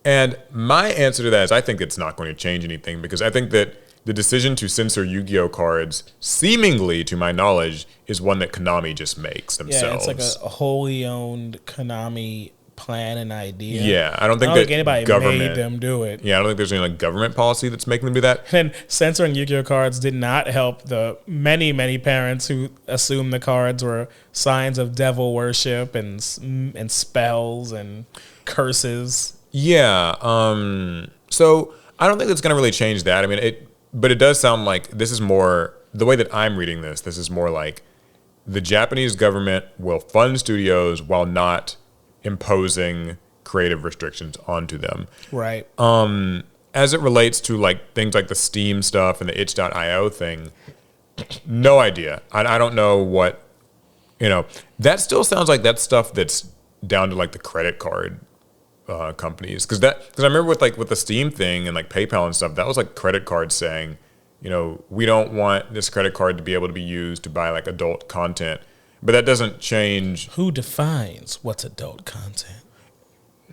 And my answer to that is I think it's not going to change anything, because I think that the decision to censor Yu-Gi-Oh cards, seemingly to my knowledge, is one that Konami just makes themselves. Yeah, it's like a wholly owned Konami plan and idea. Yeah, I don't think anybody made them do it. Yeah, I don't think there's any like government policy that's making them do that. And censoring Yu-Gi-Oh cards did not help the many parents who assumed the cards were signs of devil worship and spells and curses. Yeah. So I don't think it's going to really change that. I mean, but it does sound like this is more, the way that I'm reading this is more like the Japanese government will fund studios while not imposing creative restrictions onto them. Right. As it relates to like things like the Steam stuff and the itch.io thing, no idea. I don't know what, that still sounds like that stuff that's down to like the credit card companies. Because I remember with the Steam thing and like PayPal and stuff, that was like credit cards saying, we don't want this credit card to be able to be used to buy like adult content. But that doesn't change. Who defines what's adult content?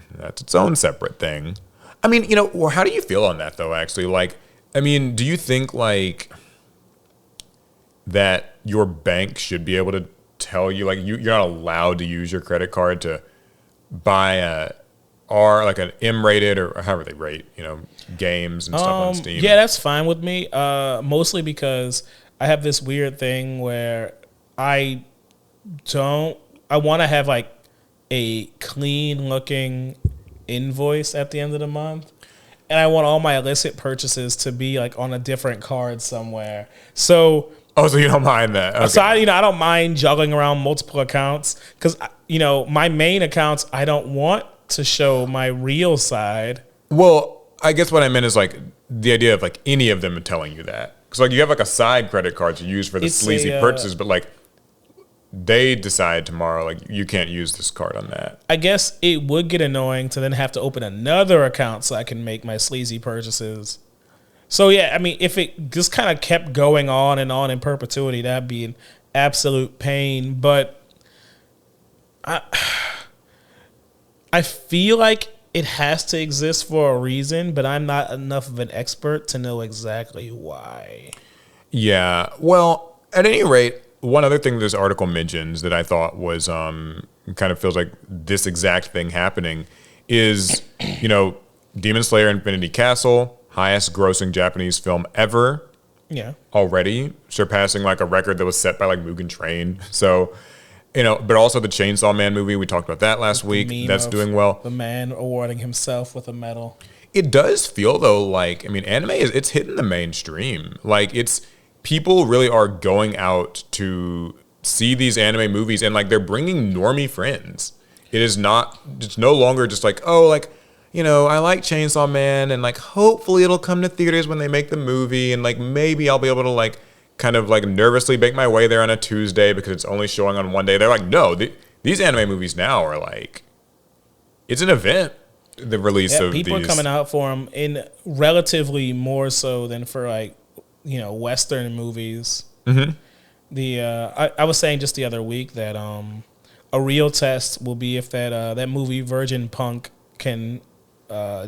That's its own separate thing. I mean, how do you feel on that though, actually? Like, I mean, do you think like that your bank should be able to tell you, like you're not allowed to use your credit card to buy like an M-rated or however they rate, games and stuff on Steam? Yeah, that's fine with me. Mostly because I have this weird thing where I want to have like a clean looking invoice at the end of the month. And I want all my illicit purchases to be like on a different card somewhere. So so you don't mind that? Okay. So I don't mind juggling around multiple accounts because my main accounts I don't want to show my real side. Well, I guess what I meant is like the idea of like any of them telling you that, because like you have like a side credit card to use for the sleazy purchases, but like they decide tomorrow like you can't use this card on that. I guess it would get annoying to then have to open another account so I can make my sleazy purchases. So yeah, I mean, if it just kind of kept going on in perpetuity, that'd be an absolute pain. But I feel like it has to exist for a reason, but I'm not enough of an expert to know exactly why. Yeah. Well, at any rate, one other thing this article mentions that I thought was kind of feels like this exact thing happening is, Demon Slayer Infinity Castle, highest grossing Japanese film ever. Yeah. Already surpassing like a record that was set by like Mugen Train. So, but also the Chainsaw Man movie, we talked about that last week. That's doing well. The man awarding himself with a medal. It does feel though like, anime it's hitting the mainstream. Like people really are going out to see these anime movies and like they're bringing normie friends. It's no longer just like, oh, like, I like Chainsaw Man and like hopefully it'll come to theaters when they make the movie and like maybe I'll be able to like kind of like nervously make my way there on a Tuesday because it's only showing on one day. They're like, no, these anime movies now are like, it's an event. The release of people these. Are coming out for them in relatively more so than for like, Western movies. Mm-hmm. I was saying just the other week that a real test will be if that movie Virgin Punk can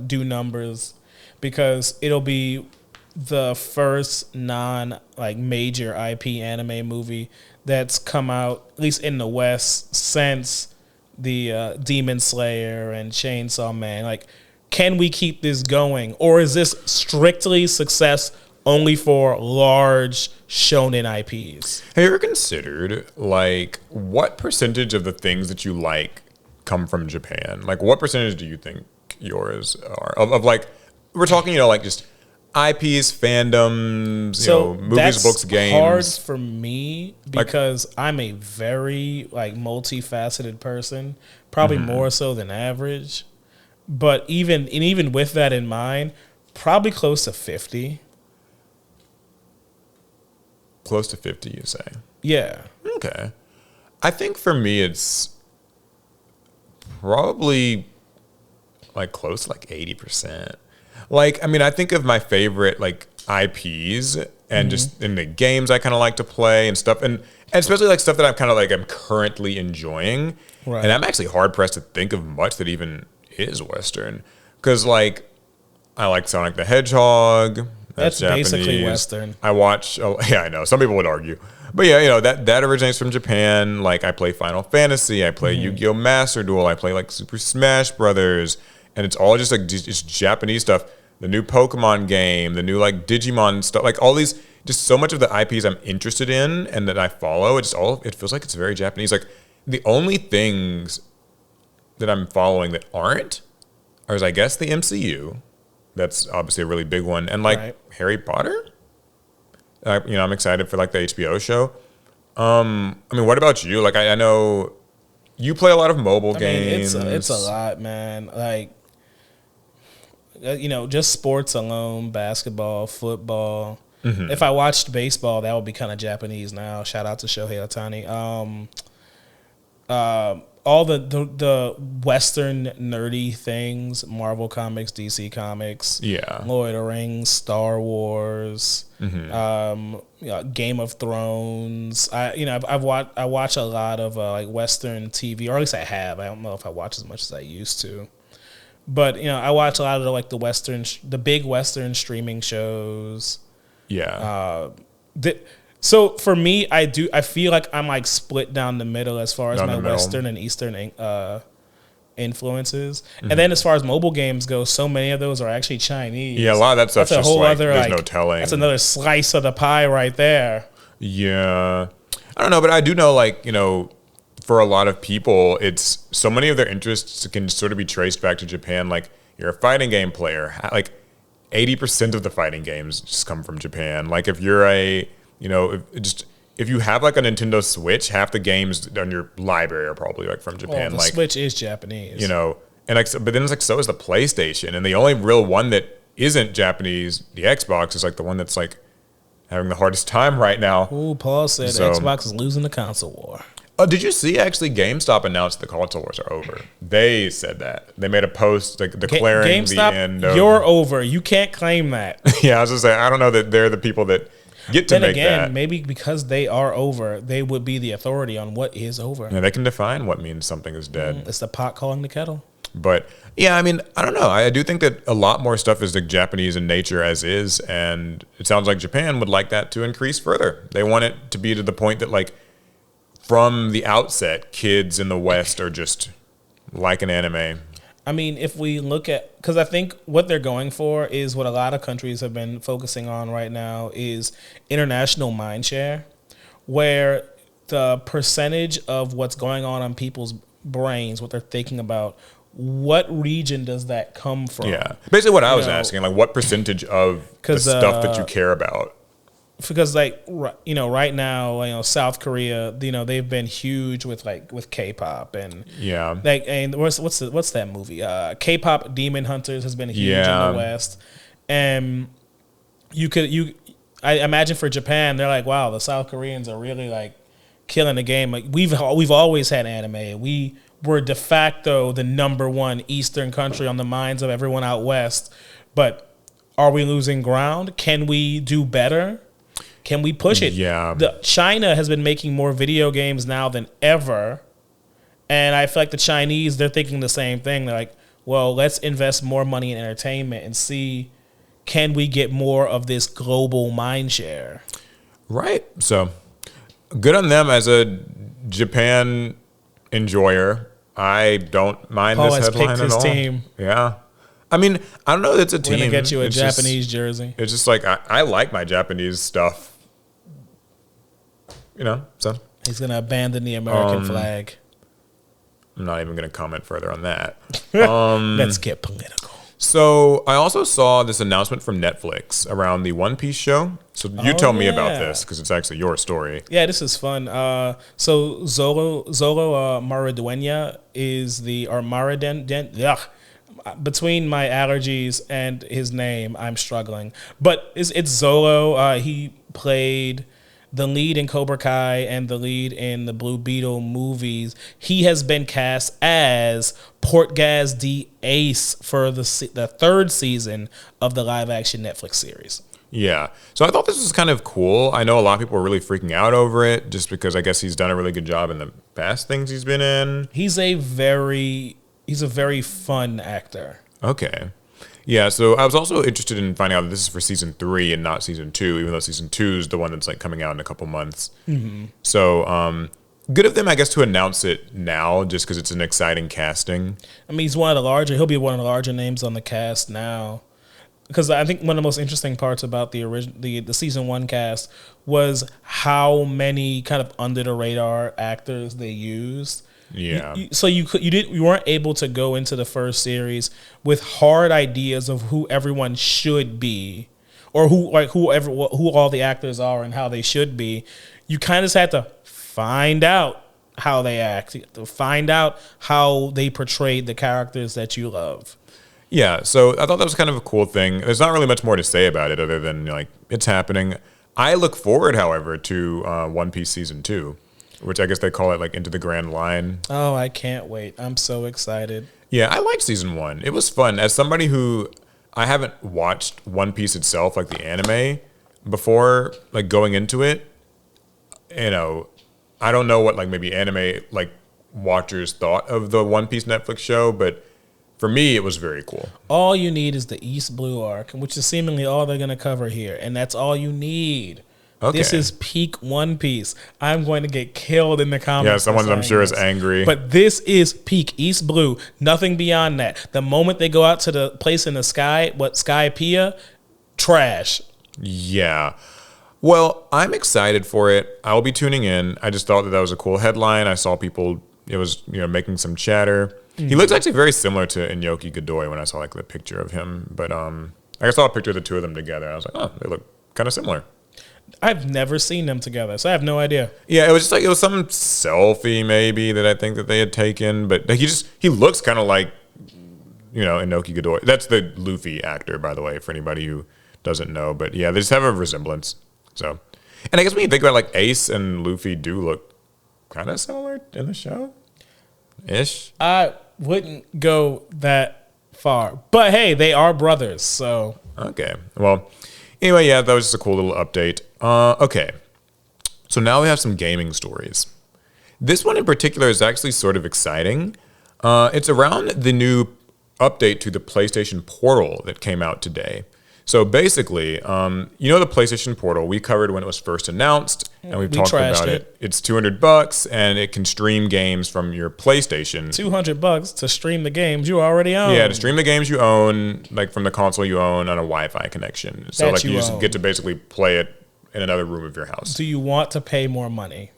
do numbers, because it'll be the first major IP anime movie that's come out, at least in the West, since the Demon Slayer and Chainsaw Man. Like, can we keep this going, or is this strictly success only for large shonen IPs? Have you ever considered like what percentage of the things that you like come from Japan? Like, what percentage do you think yours are of like, we're talking, like just IPs, fandoms, movies, books, games? Hard for me because I'm a very like multifaceted person, probably more so than average. But even with that in mind, probably close to 50. Close to 50, you say? Yeah. Okay. I think for me, it's probably like close to like 80%. Like, I think of my favorite like IPs and just in the games I kind of like to play and stuff, and especially like stuff that I'm kind of like I'm currently enjoying. Right. And I'm actually hard pressed to think of much that even is Western, because like I like Sonic the Hedgehog. That's Japanese. Basically Western. I watch. Yeah, I know. Some people would argue, but yeah, that originates from Japan. Like I play Final Fantasy, I play Yu-Gi-Oh! Master Duel, I play like Super Smash Brothers, and it's all just like just Japanese stuff. The new Pokemon game, the new like Digimon stuff, like all these, just so much of the IPs I'm interested in and that I follow. It feels like it's very Japanese. Like the only things that I'm following that aren't are, I guess, the MCU. That's obviously a really big one. And like Harry Potter, I'm excited for like the HBO show. What about you? Like I know you play a lot of mobile games. It's a lot, man. Like, just sports alone, basketball, football. Mm-hmm. If I watched baseball, that would be kind of Japanese now. Shout out to Shohei Ohtani. All the Western nerdy things, Marvel Comics, DC Comics, Lord of the Rings, Star Wars, Game of Thrones. I watch a lot of like Western TV, or at least I have. I don't know if I watch as much as I used to, but I watch a lot of the big Western streaming shows. Yeah. So for me, I feel like I'm like split down the middle as far as my Western and Eastern influences. Mm-hmm. And then as far as mobile games go, so many of those are actually Chinese. Yeah, a lot of that stuff's just like, there's no telling. That's another slice of the pie right there. Yeah. I don't know, but I do know, like, for a lot of people, it's so many of their interests can sort of be traced back to Japan. Like, you're a fighting game player. Like, 80% of the fighting games just come from Japan. Like, if you're if you have like a Nintendo Switch, half the games on your library are probably like from Japan. The like, Switch is Japanese. And like, but then it's like, so is the PlayStation. And the only real one that isn't Japanese, the Xbox, is like the one that's like having the hardest time right now. Ooh, Paul said Xbox is losing the console war. Oh, did you see actually GameStop announced the console wars are over? They said that. They made a post like declaring GameStop, the end you're over. You can't claim that. Yeah, I was just saying, I don't know that they're the people that get to then make again, that. Maybe because they are over, they would be the authority on what is over. Yeah, they can define what means something is dead. It's the pot calling the kettle. But yeah, I mean, I don't know. I do think that a lot more stuff is like Japanese in nature as is, and it sounds like Japan would like that to increase further. They want it to be to the point that like from the outset, kids in the West are just like an anime. I mean, if we look at, because I think what they're going for is what a lot of countries have been focusing on right now is international mindshare, where the percentage of what's going on people's brains, what they're thinking about, what region does that come from? Yeah. Basically what I was asking, like what percentage of the stuff that you care about? Because like, right now, South Korea, they've been huge with K-pop and and what's that movie? K-pop Demon Hunters has been huge in the West, and I imagine for Japan, they're like, wow, the South Koreans are really like killing the game. Like we've always had anime. We were de facto the -- Eastern country on the minds of everyone out West, but are we losing ground? Can we do better? Can we push it? Yeah. China has been making more video games now than ever. And I feel like the Chinese, they're thinking the same thing. They're like, well, let's invest more money in entertainment and see, can we get more of this global mind share? Right. So good on them as a Japan enjoyer. I don't mind Paul this headline picked at his all. team. Yeah. I mean, I don't know that it's a team. We're going to get you a It's Japanese jersey. It's just like, I like my Japanese stuff. So. He's going to abandon the American flag. I'm not even going to comment further on that. Let's get political. So I also saw this announcement from Netflix around the One Piece show. So you tell me about this because it's actually your story. Yeah, this is fun. So Zoro Mariduena is between my allergies and his name, I'm struggling. But it's Zoro. He played the lead in Cobra Kai and the lead in the Blue Beetle movies. He has been cast as Portgas the Ace for the third season of the live-action Netflix series. Yeah. So I thought this was kind of cool. I know a lot of people were really freaking out over it just because I guess he's done a really good job in the past things he's been in. He's a very fun actor. Okay. Yeah, so I was also interested in finding out that this is for season 3 and not season 2, even though season 2 is the one that's like coming out in a couple months. Mm-hmm. So good of them, I guess, to announce it now just because it's an exciting casting. I mean, he'll be one of the larger names on the cast now. Because I think one of the most interesting parts about the season 1 cast was how many kind of under the radar actors they used. Yeah. So you weren't able to go into the first series with hard ideas of who everyone should be, or who all the actors are and how they should be. You kind of just had to find out how they act, to find out how they portrayed the characters that you love. Yeah, so I thought that was kind of a cool thing. There's not really much more to say about it other than like it's happening. I look forward, however, to One Piece season 2. Which I guess they call it like Into the Grand Line. Oh, I can't wait. I'm so excited. Yeah, I liked season 1. It was fun. As somebody who, I haven't watched One Piece itself, like the anime, before, like going into it, I don't know what like maybe anime like watchers thought of the One Piece Netflix show, but for me, it was very cool. All you need is the East Blue arc, which is seemingly all they're going to cover here. And that's all you need. Okay. This is peak One Piece. I'm going to get killed in the comments. Yeah, someone I'm sure is angry. But this is peak East Blue. Nothing beyond that. The moment they go out to the place in the sky, Skypiea, trash. Yeah. Well, I'm excited for it. I'll be tuning in. I just thought that was a cool headline. I saw people, it was, making some chatter. He looks actually very similar to Inyoki Godoy when I saw like the picture of him. But I saw a picture of the two of them together. And I was like, oh, they look kind of similar. I've never seen them together, so I have no idea. Yeah, it was just like, it was some selfie maybe that I think that they had taken. But he looks kind of like, Inoki Godoy. That's the Luffy actor, by the way, for anybody who doesn't know. But yeah, they just have a resemblance. So, and I guess when you think about like Ace and Luffy do look kind of similar in the show, ish. I wouldn't go that far, but hey, they are brothers, so Okay. Well, anyway, yeah, that was just a cool little update. Okay, so now we have some gaming stories. This one in particular is actually sort of exciting. It's around the new update to the PlayStation Portal that came out today. So basically, the PlayStation Portal we covered when it was first announced, and we talked about it. It's $200, and it can stream games from your PlayStation. $200 to stream the games you already own. Yeah, to stream the games you own, like from the console you own on a Wi-Fi connection. So like you just get to basically play it in another room of your house. Do you want to pay more money?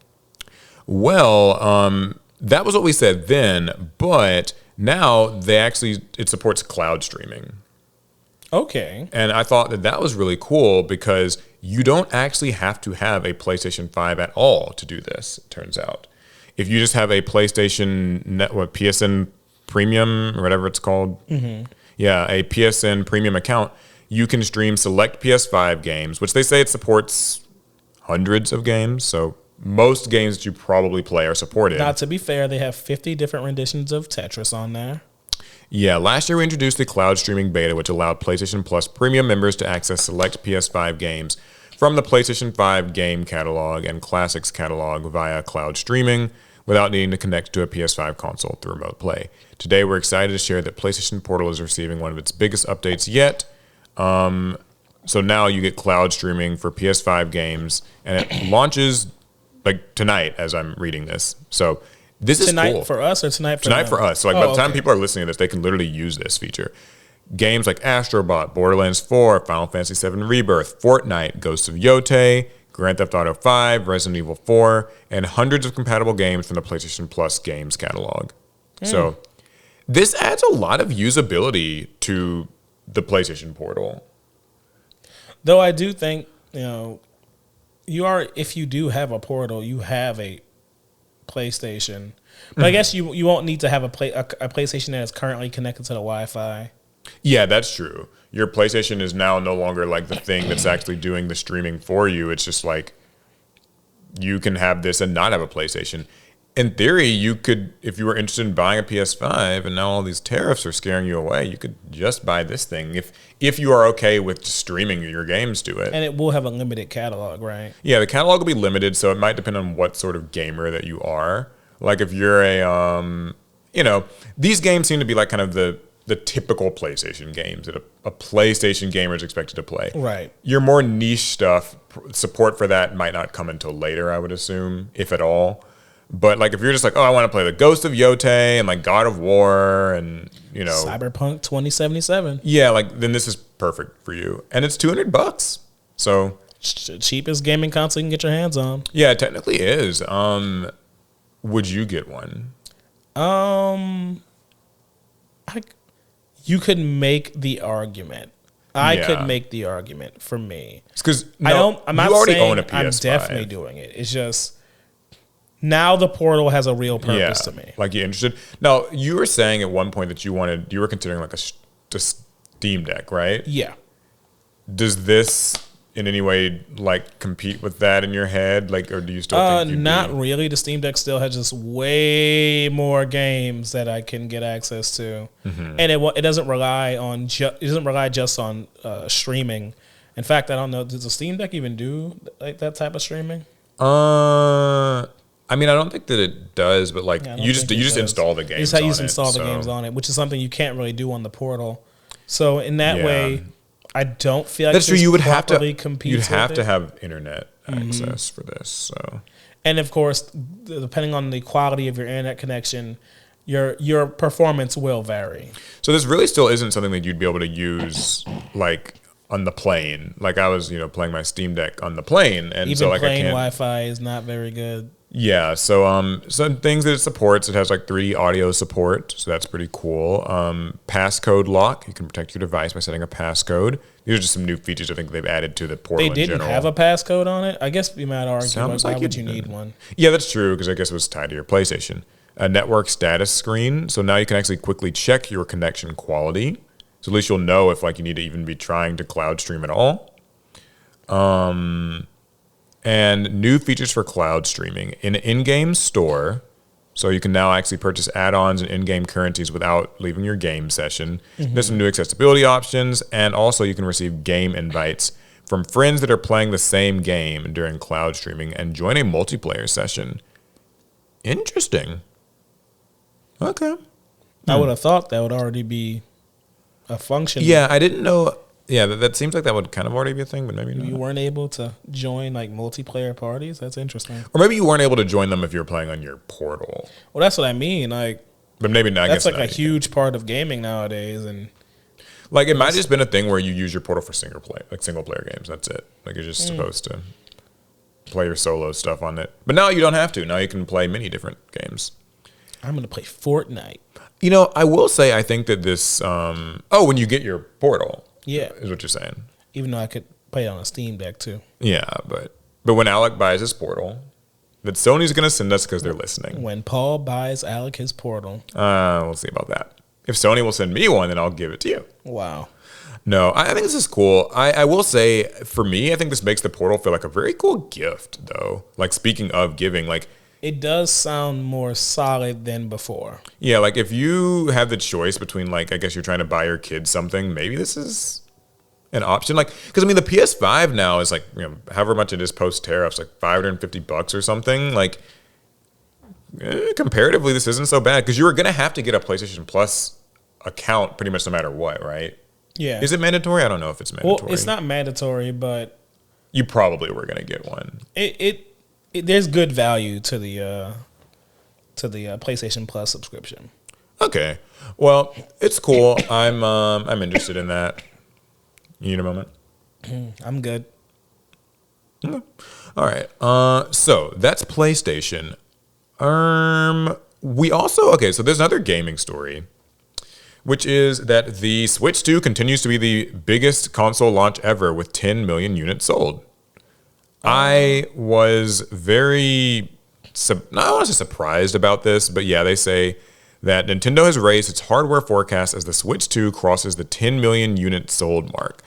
Well, that was what we said then, but now it supports cloud streaming. Okay. And I thought that was really cool because you don't actually have to have a PlayStation 5 at all to do this, it turns out. If you just have a PlayStation PSN Premium or whatever it's called. Mm-hmm. Yeah, a PSN Premium account, you can stream select PS5 games, which they say it supports hundreds of games. So most games that you probably play are supported. Now, to be fair, they have 50 different renditions of Tetris on there. Yeah, last year we introduced the cloud streaming beta, which allowed PlayStation Plus premium members to access select PS5 games from the PlayStation 5 game catalog and classics catalog via cloud streaming without needing to connect to a PS5 console through remote play. Today, we're excited to share that PlayStation Portal is receiving one of its biggest updates yet. So now you get cloud streaming for PS5 games, and it launches like tonight as I'm reading this. So this is cool. Tonight for us or tonight for Tonight them? for us. So like by the time people are listening to this, they can literally use this feature. Games like Astro Bot, Borderlands 4, Final Fantasy VII Rebirth, Fortnite, Ghosts of Yotei, Grand Theft Auto 5, Resident Evil 4, and hundreds of compatible games from the PlayStation Plus games catalog. So this adds a lot of usability to the PlayStation Portal. Though I do think, if you do have a Portal, you have a PlayStation. But I guess you won't need to have a PlayStation that is currently connected to the Wi-Fi. Yeah, that's true. Your PlayStation is now no longer like the thing that's actually doing the streaming for you. It's just like you can have this and not have a PlayStation. In theory, you could, if you were interested in buying a PS5 and now all these tariffs are scaring you away, you could just buy this thing if you are okay with streaming your games to it. And it will have a limited catalog, right? Yeah, the catalog will be limited, so it might depend on what sort of gamer that you are. Like if you're these games seem to be like kind of the typical PlayStation games that a PlayStation gamer is expected to play. Right. Your more niche stuff, support for that might not come until later, I would assume, if at all. But like if you're just like, oh, I want to play the Ghost of Yotei and like God of War and Cyberpunk 2077. Yeah, like then this is perfect for you. And it's $200. So cheapest gaming console you can get your hands on. Yeah, it technically is. Would you get one? You could make the argument. I could make the argument for me. Because I'm not already saying own a PS5. I'm definitely doing it. It's just now the Portal has a real purpose to me. Like you're interested. Now you were saying at one point that you were considering like a Steam Deck, right? Yeah. Does this in any way like compete with that in your head? Like, or do you still think not really. The Steam Deck still has just way more games that I can get access to, and it doesn't rely on just on streaming. In fact, I don't know. Does the Steam Deck even do like that type of streaming? I mean, I don't think that it does, but like you just install the games. It's how you just install the games on it, which is something you can't really do on the Portal. So in that way, I don't feel like that's true. You would have to have internet access for this. So, and of course, depending on the quality of your internet connection, your performance will vary. So this really still isn't something that you'd be able to use like on the plane. Like I was, playing my Steam Deck on the plane, and Even so like plane Wi-Fi is not very good. Yeah, so some things that it supports, it has like 3D audio support, so that's pretty cool. Passcode lock, you can protect your device by setting a passcode. These are just some new features I think they've added to the Portal in general. They didn't have a passcode on it? I guess we might argue, Sounds why like would you need one? Yeah, that's true, because I guess it was tied to your PlayStation. A network status screen, so now you can actually quickly check your connection quality. So at least you'll know if like you need to even be trying to cloud stream at all. And new features for cloud streaming. In an in-game store, so you can now actually purchase add-ons and in-game currencies without leaving your game session. There's some new accessibility options, and also you can receive game invites from friends that are playing the same game during cloud streaming and join a multiplayer session. Interesting. Okay. I would have thought that would already be a function. Yeah, I didn't know. Yeah, that seems like that would kind of already be a thing, but maybe not. You weren't able to join like multiplayer parties? That's interesting. Or maybe you weren't able to join them if you were playing on your Portal. Well, that's what I mean. Like, but maybe not. That's like a huge part of gaming nowadays, and like it might have just been a thing where you use your Portal for single player games. That's it. Like you're just supposed to play your solo stuff on it. But now you don't have to. Now you can play many different games. I'm gonna play Fortnite. I will say I think that this. When you get your Portal. Yeah, is what you're saying. Even though I could play it on a Steam Deck too. Yeah, but when Alec buys his Portal, that Sony's going to send us because they're listening. When Paul buys Alec his Portal, we'll see about that. If Sony will send me one, then I'll give it to you. Wow. No, I think this is cool. I will say, for me, I think this makes the Portal feel like a very cool gift, though. Like speaking of giving, like it does sound more solid than before. Yeah, like if you have the choice between like, I guess you're trying to buy your kids something, maybe this is an option. Like, because I mean, the PS5 now is like, however much it is post tariffs, like $550 or something. Like, comparatively, this isn't so bad because you were gonna have to get a PlayStation Plus account pretty much no matter what, right? Yeah. Is it mandatory? I don't know if it's mandatory. Well, it's not mandatory, but you probably were gonna get one. There's good value to the PlayStation Plus subscription. Okay, well, it's cool. I'm interested in that. You need a moment? I'm good. Okay. All right. So that's PlayStation. We also so there's another gaming story, which is that the Switch 2 continues to be the biggest console launch ever with 10 million units sold. I was very, not honestly surprised about this, but yeah, they say that Nintendo has raised its hardware forecast as the Switch 2 crosses the 10 million units sold mark.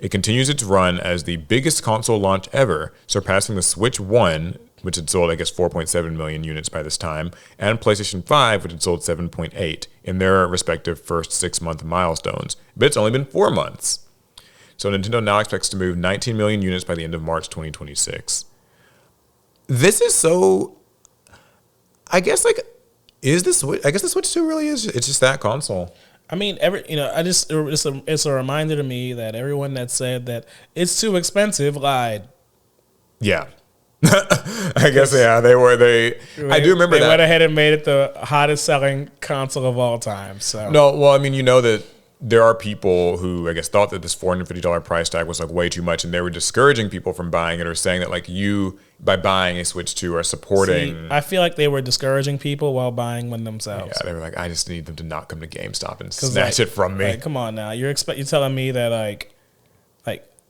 It continues its run as the biggest console launch ever, surpassing the Switch 1, which had sold, 4.7 million units by this time, and PlayStation 5, which had sold 7.8 in their respective first 6-month milestones. But it's only been 4 months. So Nintendo now expects to move 19 million units by the end of March 2026. This is so... I guess the Switch 2 really is... It's just that console. I mean, it's a reminder to me that everyone that said that it's too expensive lied. Yeah. I guess, yeah, I do remember that. They went ahead and made it the hottest selling console of all time. So no, well, I mean, that there are people who, I guess, thought that this $450 price tag was way too much, and they were discouraging people from buying it or saying that you, by buying a Switch 2, are supporting... See, I feel like they were discouraging people while buying one themselves. Yeah, they were like, I just need them to not come to GameStop and snatch it from me. Come on now. You're telling me that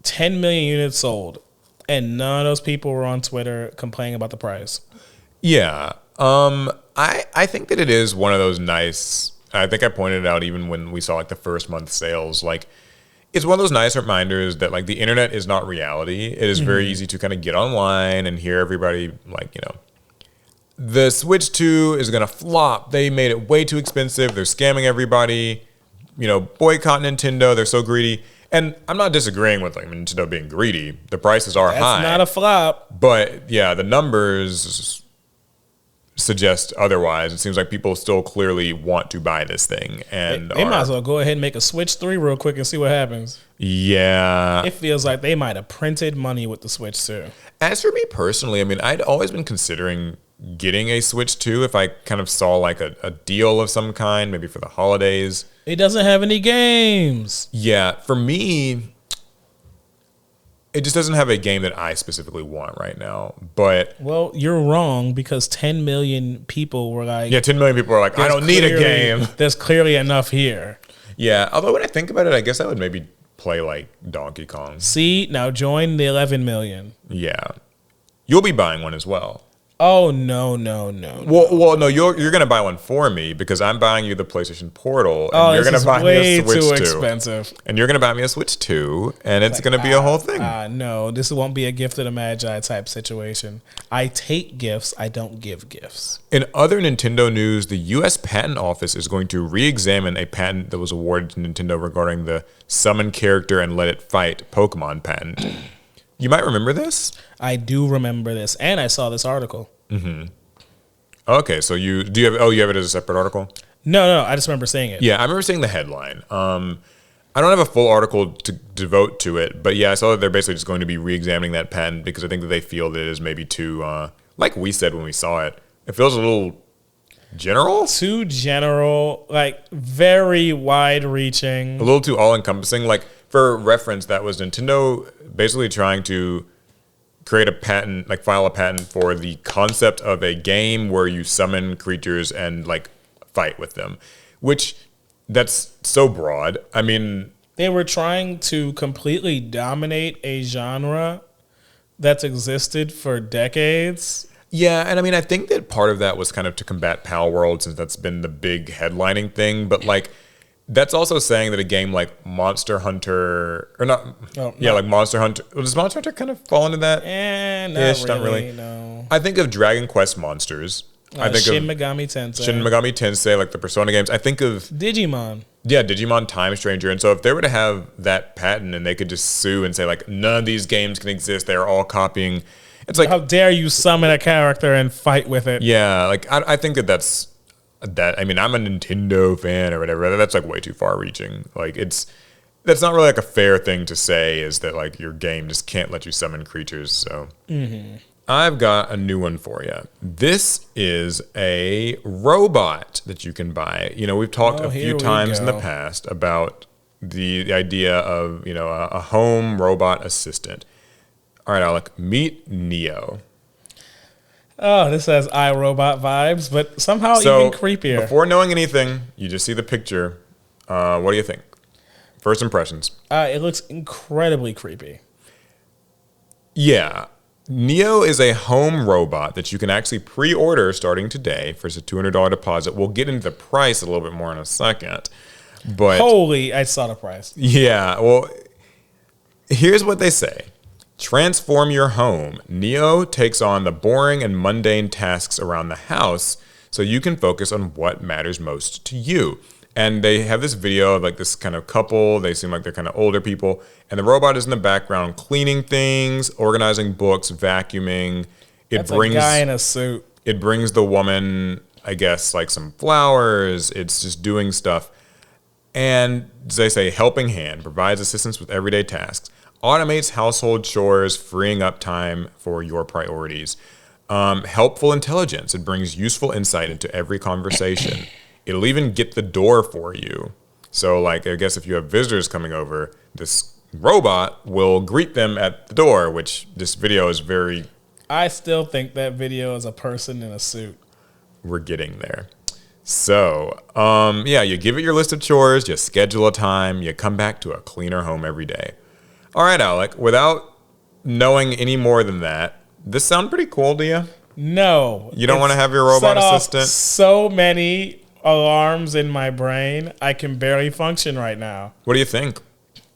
10 million units sold, and none of those people were on Twitter complaining about the price. Yeah. I think that it is one of those nice... I think I pointed it out even when we saw the first month sales. It's one of those nice reminders that the internet is not reality. It is very easy to kind of get online and hear everybody the Switch 2 is going to flop. They made it way too expensive. They're scamming everybody. Boycott Nintendo. They're so greedy. And I'm not disagreeing with Nintendo being greedy. The prices are high. That's not a flop. But yeah, the numbers suggest otherwise. It seems like people still clearly want to buy this thing, and they might as well go ahead and make a Switch 3 real quick and see what happens. Yeah, it feels like they might have printed money with the Switch 2. As for me personally, I mean, I'd always been considering getting a Switch 2 if I kind of saw a deal of some kind, maybe for the holidays. It doesn't have any games. Yeah, for me, it just doesn't have a game that I specifically want right now. But Well, you're wrong because 10 million people were like, yeah, 10 million people are like, I don't need a game. There's clearly enough here. Yeah, although when I think about it, I guess I would maybe play like Donkey Kong. See, now join the 11 million. Yeah. You'll be buying one as well. Oh, no. Well, no, you're gonna buy one for me because I'm buying you the PlayStation Portal, and you're gonna buy me a Switch too 2. Expensive. And you're gonna buy me a Switch 2, and it's gonna be a whole thing. No, this won't be a gift of the Magi type situation. I take gifts, I don't give gifts. In other Nintendo news, the U.S. Patent Office is going to re-examine a patent that was awarded to Nintendo regarding the summon character and let it fight Pokemon patent. You might remember this? I do remember this, and I saw this article. Mm-hmm. Okay, so you have it as a separate article? No, I just remember seeing it. Yeah, I remember seeing the headline. I don't have a full article to devote to it, but yeah, I saw that they're basically just going to be re-examining that patent because I think that they feel that it is maybe too, like we said when we saw it, it feels a little general? Too general, like very wide-reaching. A little too all-encompassing. Like, for reference, that was Nintendo basically trying to create a patent, like file a patent for the concept of a game where you summon creatures and like fight with them, which that's so broad. I mean, they were trying to completely dominate a genre that's existed for decades. Yeah, and I mean, I think that part of that was kind of to combat Pal World since that's been the big headlining thing, but like that's also saying that a game like Monster Hunter, or not, like Monster Hunter, does Monster Hunter kind of fall into that? Not really, no. I think of Dragon Quest monsters. I think Shin Megami Tensei. Shin Megami Tensei, like the Persona games. I think of Digimon. Yeah, Digimon Time Stranger. And so if they were to have that patent and they could just sue and say like, none of these games can exist, they're all copying. It's like, how dare you summon a character and fight with it? Yeah, like I think that's. I mean, I'm a Nintendo fan or whatever. That's like way too far reaching. Like that's not really like a fair thing to say is that like your game just can't let you summon creatures. So I've got a new one for you. This is a robot that you can buy. You know, we've talked a few times in the past about the idea of, you know, a home robot assistant. All right, Alec, meet Neo. Oh, this has iRobot vibes, but somehow even creepier. Before knowing anything, you just see the picture. What do you think? First impressions. It looks incredibly creepy. Yeah. Neo is a home robot that you can actually pre-order starting today for a $200 deposit. We'll get into the price a little bit more in a second. But holy, I saw the price. Yeah, well, here's what they say. Transform your home. Neo takes on the boring and mundane tasks around the house so you can focus on what matters most to you. And they have this video of like this kind of couple. They seem like they're kind of older people. And the robot is in the background cleaning things, organizing books, vacuuming. That's a guy in a suit. It brings the woman, I guess, like some flowers. It's just doing stuff. And as they say, helping hand, provides assistance with everyday tasks. Automates household chores, freeing up time for your priorities. Helpful intelligence. It brings useful insight into every conversation. It'll even get the door for you. So, like, I guess if you have visitors coming over, this robot will greet them at the door, which this video is very... I still think that video is a person in a suit. We're getting there. So, yeah, you give it your list of chores, you schedule a time, you come back to a cleaner home every day. All right, Alec, without knowing any more than that, this sound pretty cool to you? No. You don't want to have your robot assistant? So many alarms in my brain, I can barely function right now. What do you think?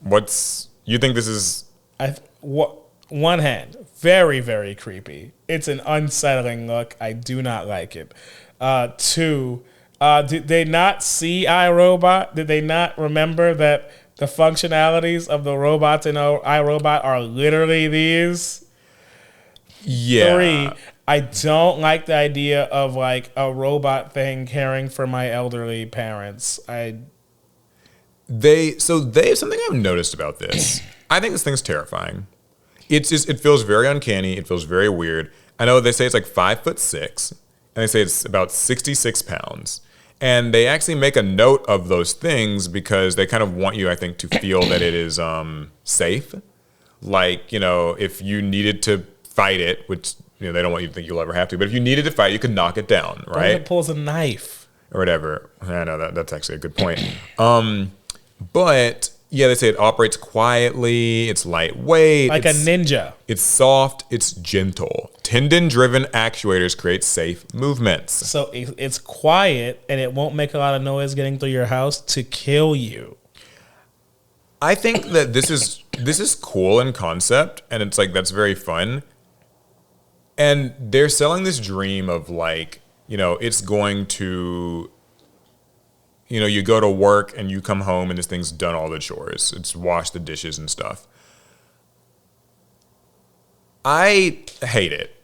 You think this is... One hand, very, very creepy. It's an unsettling look. I do not like it. Two, did they not see iRobot? Did they not remember that the functionalities of the robots in iRobot are literally these? Yeah. Three, I don't like the idea of like a robot thing caring for my elderly parents. They have something I've noticed about this. I think this thing's terrifying. It feels very uncanny. It feels very weird. I know they say it's like 5'6", and they say it's about 66 pounds. And they actually make a note of those things because they kind of want you, I think, to feel that it is safe. Like, if you needed to fight it, which they don't want you to think you'll ever have to, but if you needed to fight, you could knock it down, right? What if it pulls a knife or whatever? I know that's actually a good point. But yeah, they say it operates quietly. It's lightweight, like a ninja. It's soft. It's gentle. Tendon-driven actuators create safe movements. So it's quiet and it won't make a lot of noise getting through your house to kill you. I think that this is cool in concept, and it's like that's very fun. And they're selling this dream of like, it's going to, you go to work and you come home and this thing's done all the chores. It's washed the dishes and stuff. I hate it.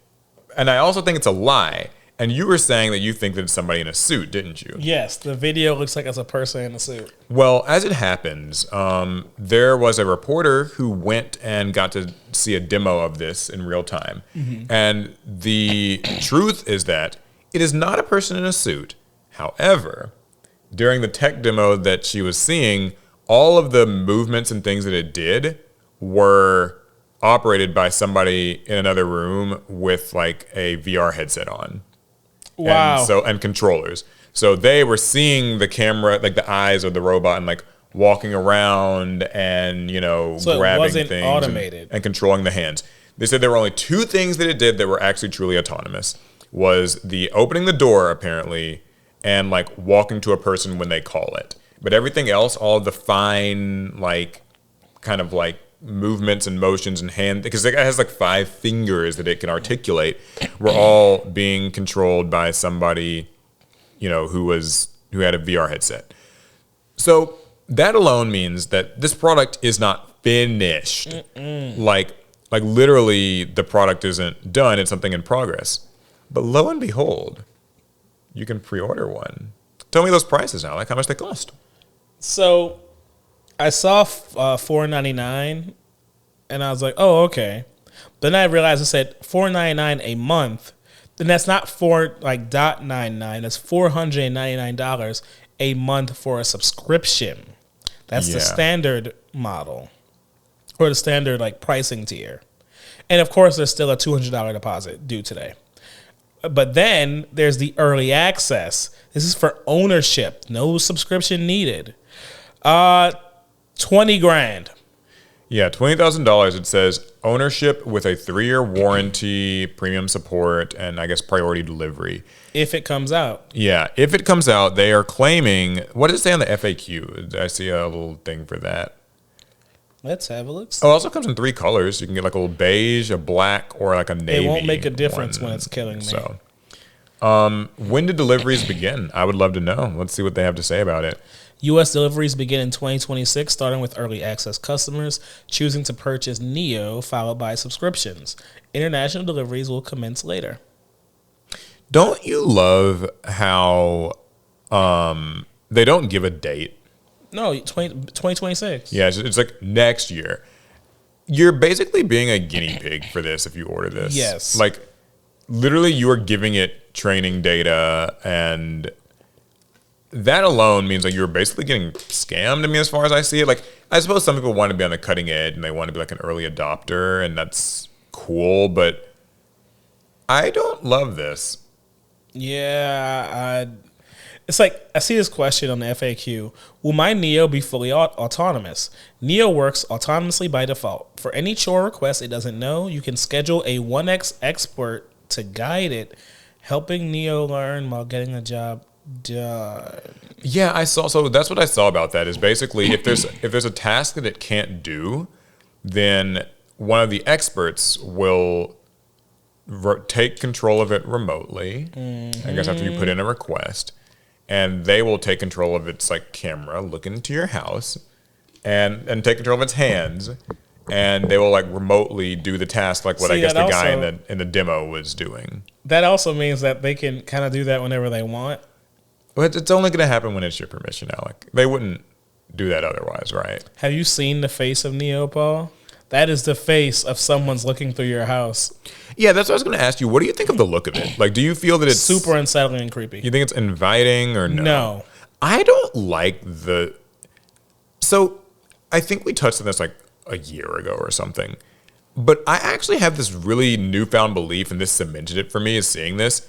And I also think it's a lie. And you were saying that you think that it's somebody in a suit, didn't you? Yes, the video looks like it's a person in a suit. Well, as it happens, there was a reporter who went and got to see a demo of this in real time. Mm-hmm. And the truth is that it is not a person in a suit. However, during the tech demo that she was seeing, all of the movements and things that it did were operated by somebody in another room with like a VR headset on. Wow. And controllers. So they were seeing the camera, like the eyes of the robot, and like walking around and, so grabbing it wasn't things automated. and controlling the hands. They said there were only two things that it did that were actually truly autonomous. Was the opening the door, apparently, and like walking to a person when they call it. But everything else, all of the fine, like, kind of like movements and motions and hand, because it has like 5 fingers that it can articulate, were all being controlled by somebody, who had a VR headset. So that alone means that this product is not finished. Like literally the product isn't done, it's something in progress. But lo and behold, you can pre-order one. Tell me those prices now, like how much they cost. So I saw $4.99 and I was like, oh, okay. Then I realized it said $4.99 a month. Then that's not $4.99. That's $499 a month for a subscription. That's the standard model, or the standard like pricing tier. And of course, there's still a $200 deposit due today. But then there's the early access. This is for ownership. No subscription needed. $20,000. Yeah, $20,000. It says ownership with a 3-year warranty, premium support, and I guess priority delivery. If it comes out. Yeah, if it comes out, they are claiming. What does it say on the FAQ? I see a little thing for that. Let's have a look. Oh, it also comes in 3 colors. You can get like a little beige, a black, or like a navy. It won't make a difference when it's killing me. So, when do deliveries begin? I would love to know. Let's see what they have to say about it. U.S. deliveries begin in 2026, starting with early access customers choosing to purchase Neo, followed by subscriptions. International deliveries will commence later. Don't you love how they don't give a date? No, 2026. Yeah, it's like next year. You're basically being a guinea pig for this if you order this. Yes. Like, literally, you are giving it training data, and that alone means like you're basically getting scammed. I mean, as far as I see it, like, I suppose some people want to be on the cutting edge and they want to be like an early adopter, and that's cool, but I don't love this. Yeah, it's like I see this question on the FAQ. Will my Neo be fully autonomous? Neo works autonomously by default. For any chore request it doesn't know, you can schedule a 1X expert to guide it, helping Neo learn while getting the job done. Yeah, I saw. So that's what I saw about that. Is basically if there's a task that it can't do, then one of the experts will take control of it remotely. Mm-hmm. I guess after you put in a request, and they will take control of its like camera, look into your house, and take control of its hands, and they will like remotely do the task, like what I guess the guy in the demo was doing. That also means that they can kind of do that whenever they want. But it's only going to happen when it's your permission, Alec. They wouldn't do that otherwise, right? Have you seen the face of Neo, Paul? That is the face of someone's looking through your house. Yeah, that's what I was going to ask you. What do you think of the look of it? Like, do you feel that it's super unsettling and creepy? You think it's inviting or no? No. I don't like So I think we touched on this like a year ago or something. But I actually have this really newfound belief, and this cemented it for me, is seeing this.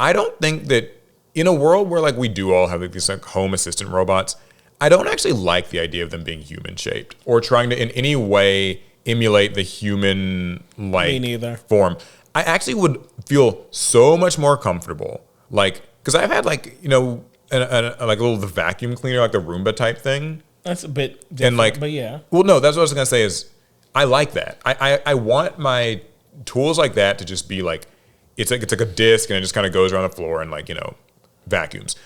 I don't think that in a world where like we do all have like these like home assistant robots, I don't actually like the idea of them being human shaped or trying to in any way emulate the human like form. I actually would feel so much more comfortable, like because I've had like like a little the vacuum cleaner, like the Roomba type thing. That's a bit different, and like, but yeah. Well, no, that's what I was gonna say is I like that. I want my tools like that to just be like it's like a disc and it just kind of goes around the floor and like vacuums.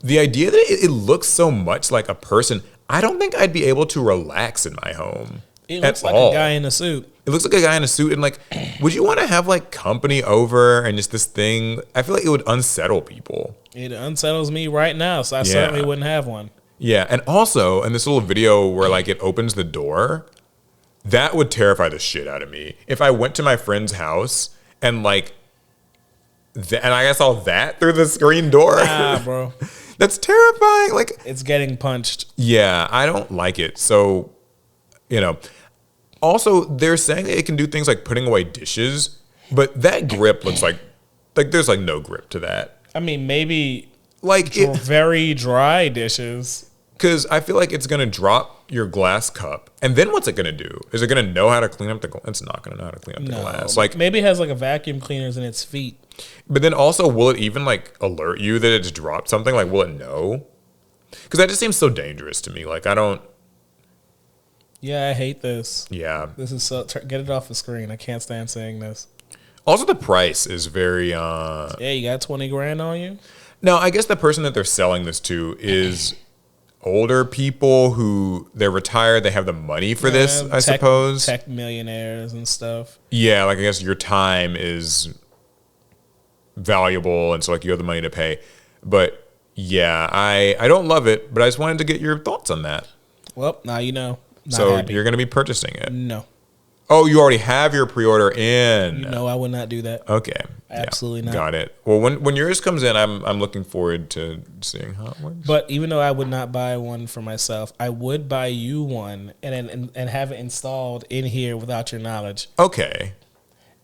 The idea that it looks so much like a person, I don't think I'd be able to relax in my home. It looks like a guy in a suit. It looks like a guy in a suit, and like, would you want to have like company over and just this thing? I feel like it would unsettle people. It unsettles me right now, so I certainly wouldn't have one. Yeah, and also in this little video where like it opens the door, that would terrify the shit out of me. If I went to my friend's house and like, and I saw that through the screen door. Nah, bro. That's terrifying. Like it's getting punched. Yeah, I don't like it. So, also they're saying that it can do things like putting away dishes, but that grip looks like there's like no grip to that. I mean, maybe like very dry dishes. Because I feel like it's going to drop your glass cup. And then what's it going to do? Is it going to know how to clean up the glass? It's not going to know how to clean up the glass. Like maybe it has like a vacuum cleaners in its feet. But then also, will it even like alert you that it's dropped something? Like, will it know? Because that just seems so dangerous to me. Like, I don't. Yeah, I hate this. Yeah. This is so. Get it off the screen. I can't stand saying this. Also, the price is very. Yeah, you got 20 grand on you? No, I guess the person that they're selling this to is older people who they're retired. They have the money for this, I suppose. Tech millionaires and stuff. Yeah, like I guess your time is valuable, and so like you have the money to pay. But yeah, I don't love it, but I just wanted to get your thoughts on that. Well, now you know. So you're going to be purchasing it? No. Oh, you already have your pre-order in. No, I would not do that. Okay. Absolutely not. Got it. Well, when yours comes in, I'm looking forward to seeing how it works. But even though I would not buy one for myself, I would buy you one and have it installed in here without your knowledge. Okay.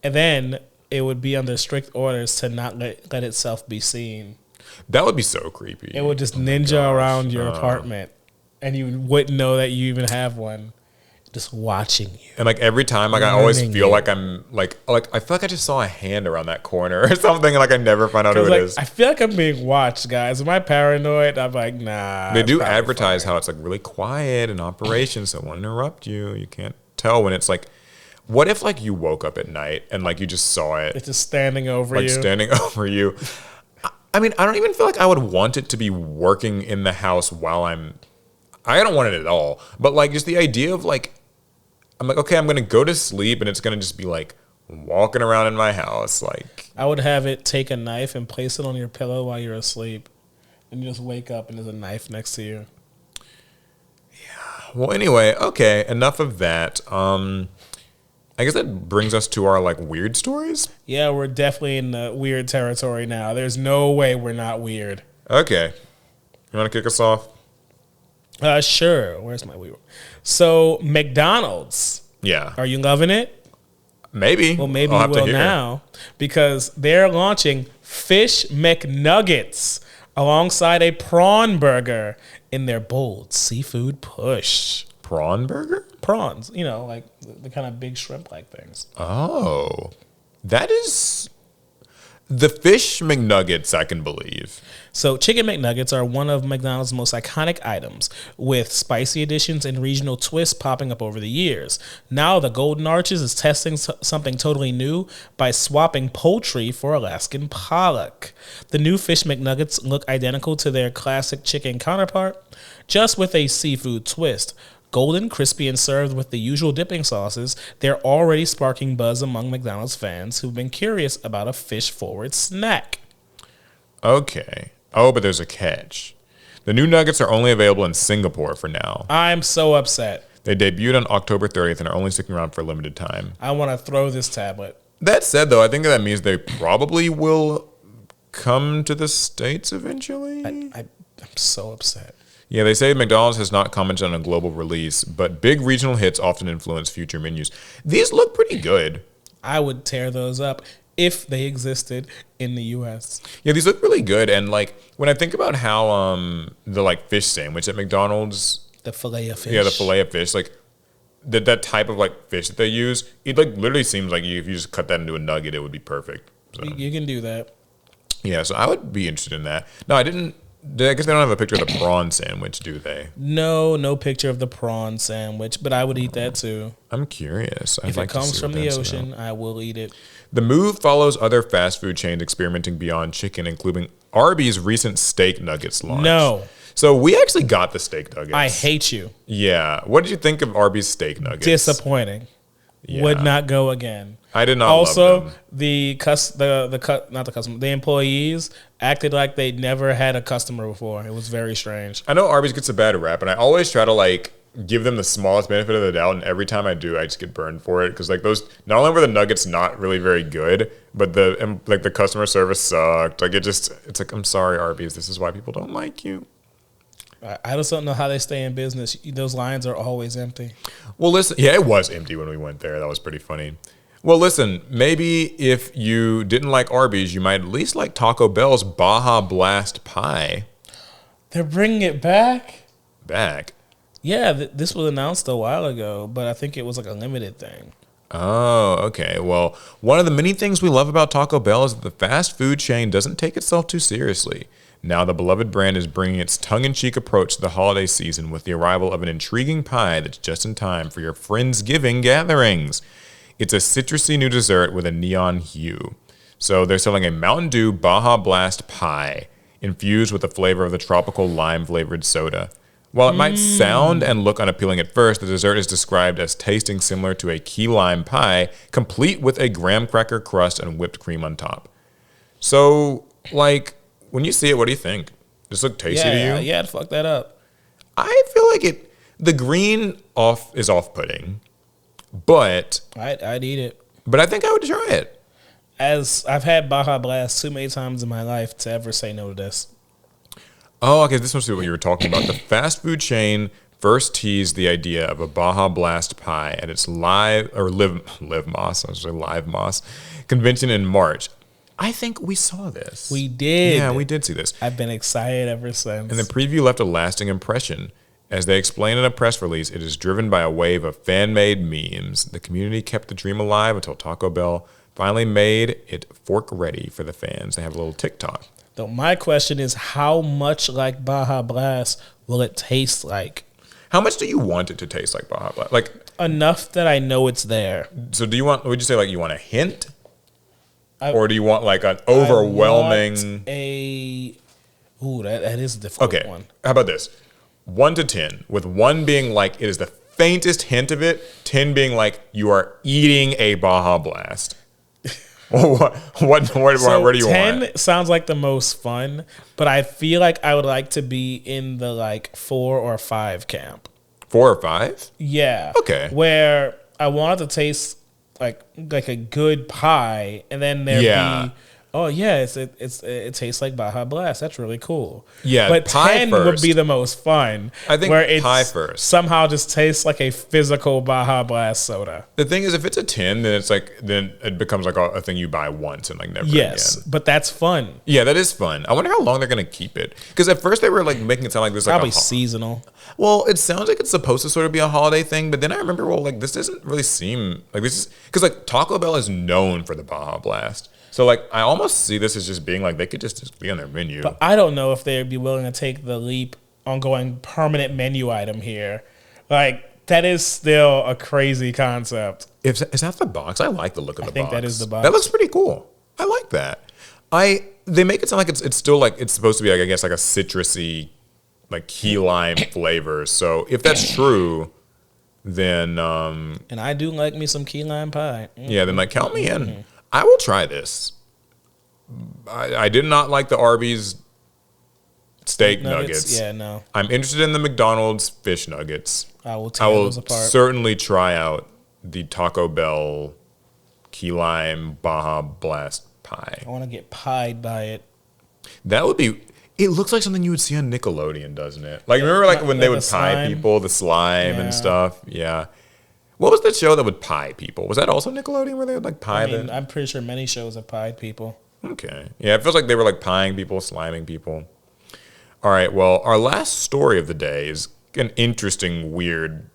And then it would be under strict orders to not let itself be seen. That would be so creepy. It would just ninja around your apartment, and you wouldn't know that you even have one. Just watching you. And like every time, like I always feel like I'm like I feel like I just saw a hand around that corner or something, and like I never find out who it is. I feel like I'm being watched, guys. Am I paranoid? I'm like, nah. They do advertise how it's like really quiet in operation, so it won't interrupt you. You can't tell when it's like. What if like you woke up at night and like you just saw it? It's just standing over you. Like standing over you. I mean, I don't even feel like I would want it to be working in the house while I don't want it at all. But like just the idea of like, I'm like, okay, I'm going to go to sleep and it's going to just be like walking around in my house. Like I would have it take a knife and place it on your pillow while you're asleep. And you just wake up and there's a knife next to you. Yeah. Well, anyway, okay, enough of that. I guess that brings us to our like weird stories. Yeah, we're definitely in the weird territory now. There's no way we're not weird. Okay. You want to kick us off? Sure. Where's my weird? So, McDonald's. Yeah. Are you loving it? Maybe. Well, maybe you will now because they're launching Fish McNuggets alongside a prawn burger in their bold seafood push. Prawn burger? Prawns, like the kind of big shrimp-like things. Oh, that is the Fish McNuggets, I can believe. So Chicken McNuggets are one of McDonald's most iconic items, with spicy additions and regional twists popping up over the years. Now the Golden Arches is testing something totally new by swapping poultry for Alaskan pollock. The new Fish McNuggets look identical to their classic chicken counterpart, just with a seafood twist. Golden, crispy, and served with the usual dipping sauces, they're already sparking buzz among McDonald's fans who've been curious about a fish-forward snack. Okay. Oh, but there's a catch. The new nuggets are only available in Singapore for now. I'm so upset. They debuted on October 30th and are only sticking around for a limited time. I want to throw this tablet. That said, though, I think that means they probably will come to the States eventually. I'm so upset. Yeah, they say McDonald's has not commented on a global release, but big regional hits often influence future menus. These look pretty good. I would tear those up if they existed in the U.S. Yeah, these look really good. And like when I think about how the like fish sandwich at McDonald's, The fillet of fish. yeah, the fillet of fish, like that type of like fish that they use, it like literally seems like if you just cut that into a nugget, it would be perfect. So, You can do that. yeah, so I would be interested in that. No, I didn't. I guess they don't have a picture of the prawn sandwich, do they? No picture of the prawn sandwich, but I would eat that too. I'm curious. If it comes from the ocean, I will eat it. The move follows other fast food chains experimenting beyond chicken, including Arby's recent steak nuggets launch. No. So we actually got the steak nuggets. I hate you. Yeah. What did you think of Arby's steak nuggets? Disappointing. Yeah. Would not go again. I did not Also, love them. the employees acted like they never had a customer before. It was very strange. I know Arby's gets a bad rap, and I always try to like give them the smallest benefit of the doubt, and every time I do, I just get burned for it because like those. Not only were the nuggets not really very good, but the customer service sucked. Like it's like I'm sorry, Arby's. This is why people don't like you. I just don't know how they stay in business. Those lines are always empty. Well, listen. Yeah, it was empty when we went there. That was pretty funny. Well, listen. Maybe if you didn't like Arby's, you might at least like Taco Bell's Baja Blast Pie. They're bringing it back? Back. Yeah, this was announced a while ago, but I think it was like a limited thing. Oh, okay. Well, one of the many things we love about Taco Bell is that the fast food chain doesn't take itself too seriously. Now the beloved brand is bringing its tongue-in-cheek approach to the holiday season with the arrival of an intriguing pie that's just in time for your Friendsgiving gatherings. It's a citrusy new dessert with a neon hue. So they're selling a Mountain Dew Baja Blast pie infused with the flavor of the tropical lime-flavored soda. While it might sound and look unappealing at first, the dessert is described as tasting similar to a key lime pie, complete with a graham cracker crust and whipped cream on top. So, like, when you see it, what do you think? Does it look tasty to you? Yeah, fuck that up. I feel like the green is off-putting, but I'd eat it. I think I would try it. As I've had Baja Blast too many times in my life to ever say no to this. Oh, okay. This must be what you were talking about. The fast food chain first teased the idea of a Baja Blast pie at its live Moss convention in March. I think we saw this. We did. Yeah, we did see this. I've been excited ever since. And the preview left a lasting impression. As they explain in a press release, it is driven by a wave of fan-made memes. The community kept the dream alive until Taco Bell finally made it fork-ready for the fans. They have a little TikTok. Though my question is, how much like Baja Blast will it taste like? How much do you want it to taste like Baja Blast? Like enough that I know it's there. So would you say like you want a hint? Or do you want like an overwhelming? That is a difficult one. How about this? 1 to 10, with 1 being like it is the faintest hint of it, 10 being like you are eating a Baja Blast. Where do you 10 want? sounds like the most fun, but I feel like I would like to be in the like 4 or 5 camp. 4 or 5? Yeah. Okay. Where I want it to taste like a good pie, and then there be, oh yeah, it tastes like Baja Blast. That's really cool. Yeah, but pie 10 first would be the most fun. I think where pie first somehow just tastes like a physical Baja Blast soda. The thing is, if it's a 10, then it becomes like a thing you buy once and like never again. But that's fun. Yeah, that is fun. I wonder how long they're gonna keep it, because at first they were like making it sound like this probably like seasonal. Well, it sounds like it's supposed to sort of be a holiday thing, but then I remember, this doesn't really seem like this is because like Taco Bell is known for the Baja Blast. So like I almost see this as just being like they could just be on their menu. But I don't know if they'd be willing to take the leap on going permanent menu item here. Like that is still a crazy concept. Is that the box? I like the look of the box. I think that is the box. That looks pretty cool. I like that. They make it sound like it's still like it's supposed to be like I guess like a citrusy like key lime flavor. So if that's true, then and I do like me some key lime pie. Yeah, then like count me in. I will try this. I did not like the Arby's steak nuggets. Yeah, no. I'm interested in the McDonald's fish nuggets. I will tear those apart. Certainly try out the Taco Bell key lime Baja Blast pie. I want to get pied by it. That would be It looks like something you would see on Nickelodeon, doesn't it? Like, remember like when they would the pie slime? people, the slime Yeah. and stuff? Yeah. What was the show that would pie people? Was that also Nickelodeon where they would like pie I mean, them? I'm pretty sure many shows have pied people. Okay. Yeah, it feels like they were like pieing people, sliming people. All right, well, our last story of the day is an interesting, weird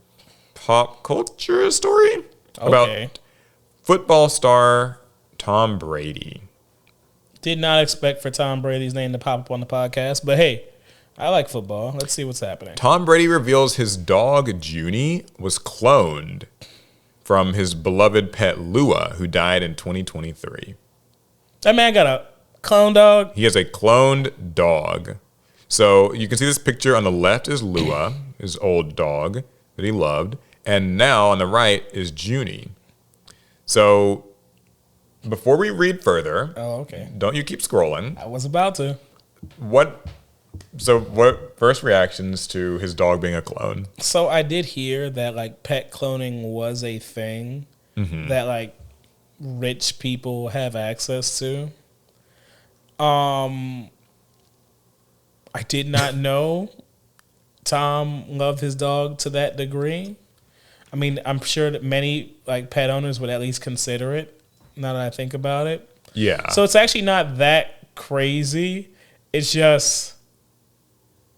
pop culture story Okay. about football star Tom Brady. Did not expect for Tom Brady's name to pop up on the podcast, but hey, I like football. Let's see what's happening. Tom Brady reveals his dog, Junie, was cloned from his beloved pet, Lua, who died in 2023. That man got a clone dog. He has a cloned dog. So you can see this picture on the left is Lua, his old dog that he loved. And now on the right is Junie. So before we read further, Oh, okay. don't you keep scrolling. I was about to. What first reactions to his dog being a clone? So I did hear that like pet cloning was a thing that like rich people have access to. I did not know Tom loved his dog to that degree. I mean, I'm sure that many like pet owners would at least consider it. Now that I think about it, Yeah. so it's actually not that crazy. It's just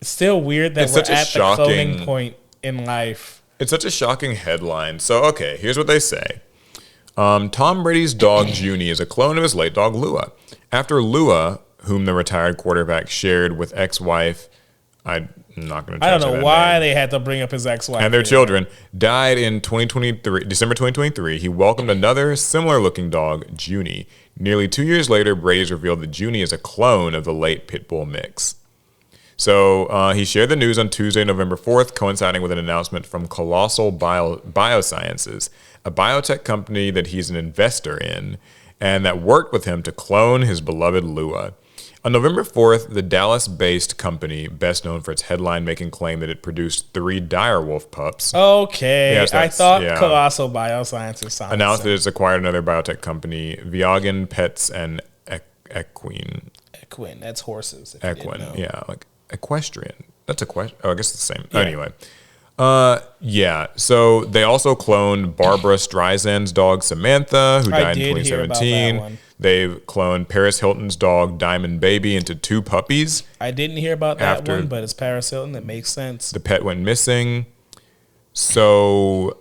it's still weird that It's we're such a at the shocking- cloning point in life. It's such a shocking headline. So, okay, here's what they say. Tom Brady's dog, Junie, is a clone of his late dog, Lua. After Lua, whom the retired quarterback shared with ex-wife, I'm not going to I don't know why they had to bring up his ex-wife and their here. children, died in December 2023. He welcomed another similar-looking dog, Junie. Nearly 2 years later, Brady's revealed that Junie is a clone of the late pit bull mix. So he shared the news on Tuesday, November 4th, coinciding with an announcement from Colossal Biosciences, a biotech company that he's an investor in, and that worked with him to clone his beloved Lua. On November 4th, the Dallas-based company, best known for its headline-making claim that it produced 3 direwolf pups, Okay, Yes, I that's- thought yeah. Colossal Biosciences sounded announced that similar. it's acquired another biotech company, Viagen Pets and Equine. Equine. That's horses. If you didn't know. Equine, yeah, like equestrian. That's a question. Oh, I guess it's the same. Yeah. Anyway, yeah. So they also cloned Barbara Streisand's dog Samantha, who I died in did hear about that 2017. one. They've cloned Paris Hilton's dog Diamond Baby into 2 puppies. I didn't hear about that After- one, but it's Paris Hilton. It makes sense. The pet went missing. So,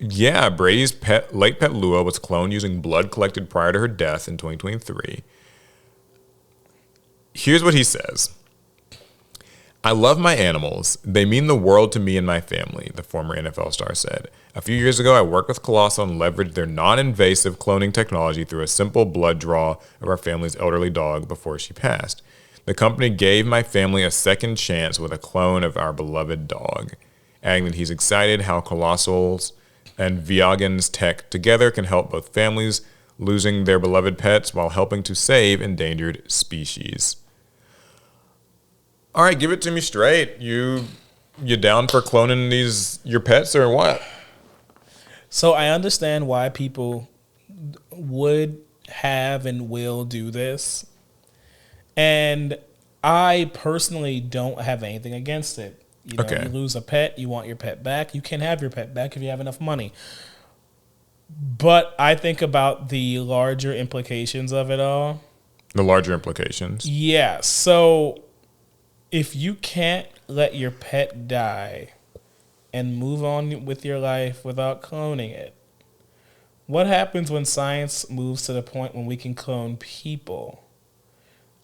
yeah, Brady's late pet Lua was cloned using blood collected prior to her death in 2023. Here's what he says. I love my animals. They mean the world to me and my family, the former NFL star said. A few years ago, I worked with Colossal and leveraged their non-invasive cloning technology through a simple blood draw of our family's elderly dog before she passed. The company gave my family a second chance with a clone of our beloved dog, adding that he's excited how Colossal's and Viagen's tech together can help both families losing their beloved pets while helping to save endangered species. All right, give it to me straight. You down for cloning your pets or what? So I understand why people would have and will do this. And I personally don't have anything against it. You know, Okay. You lose a pet, you want your pet back. You can have your pet back if you have enough money. But I think about the larger implications of it all. The larger implications. Yeah, so if you can't let your pet die and move on with your life without cloning it, what happens when science moves to the point when we can clone people?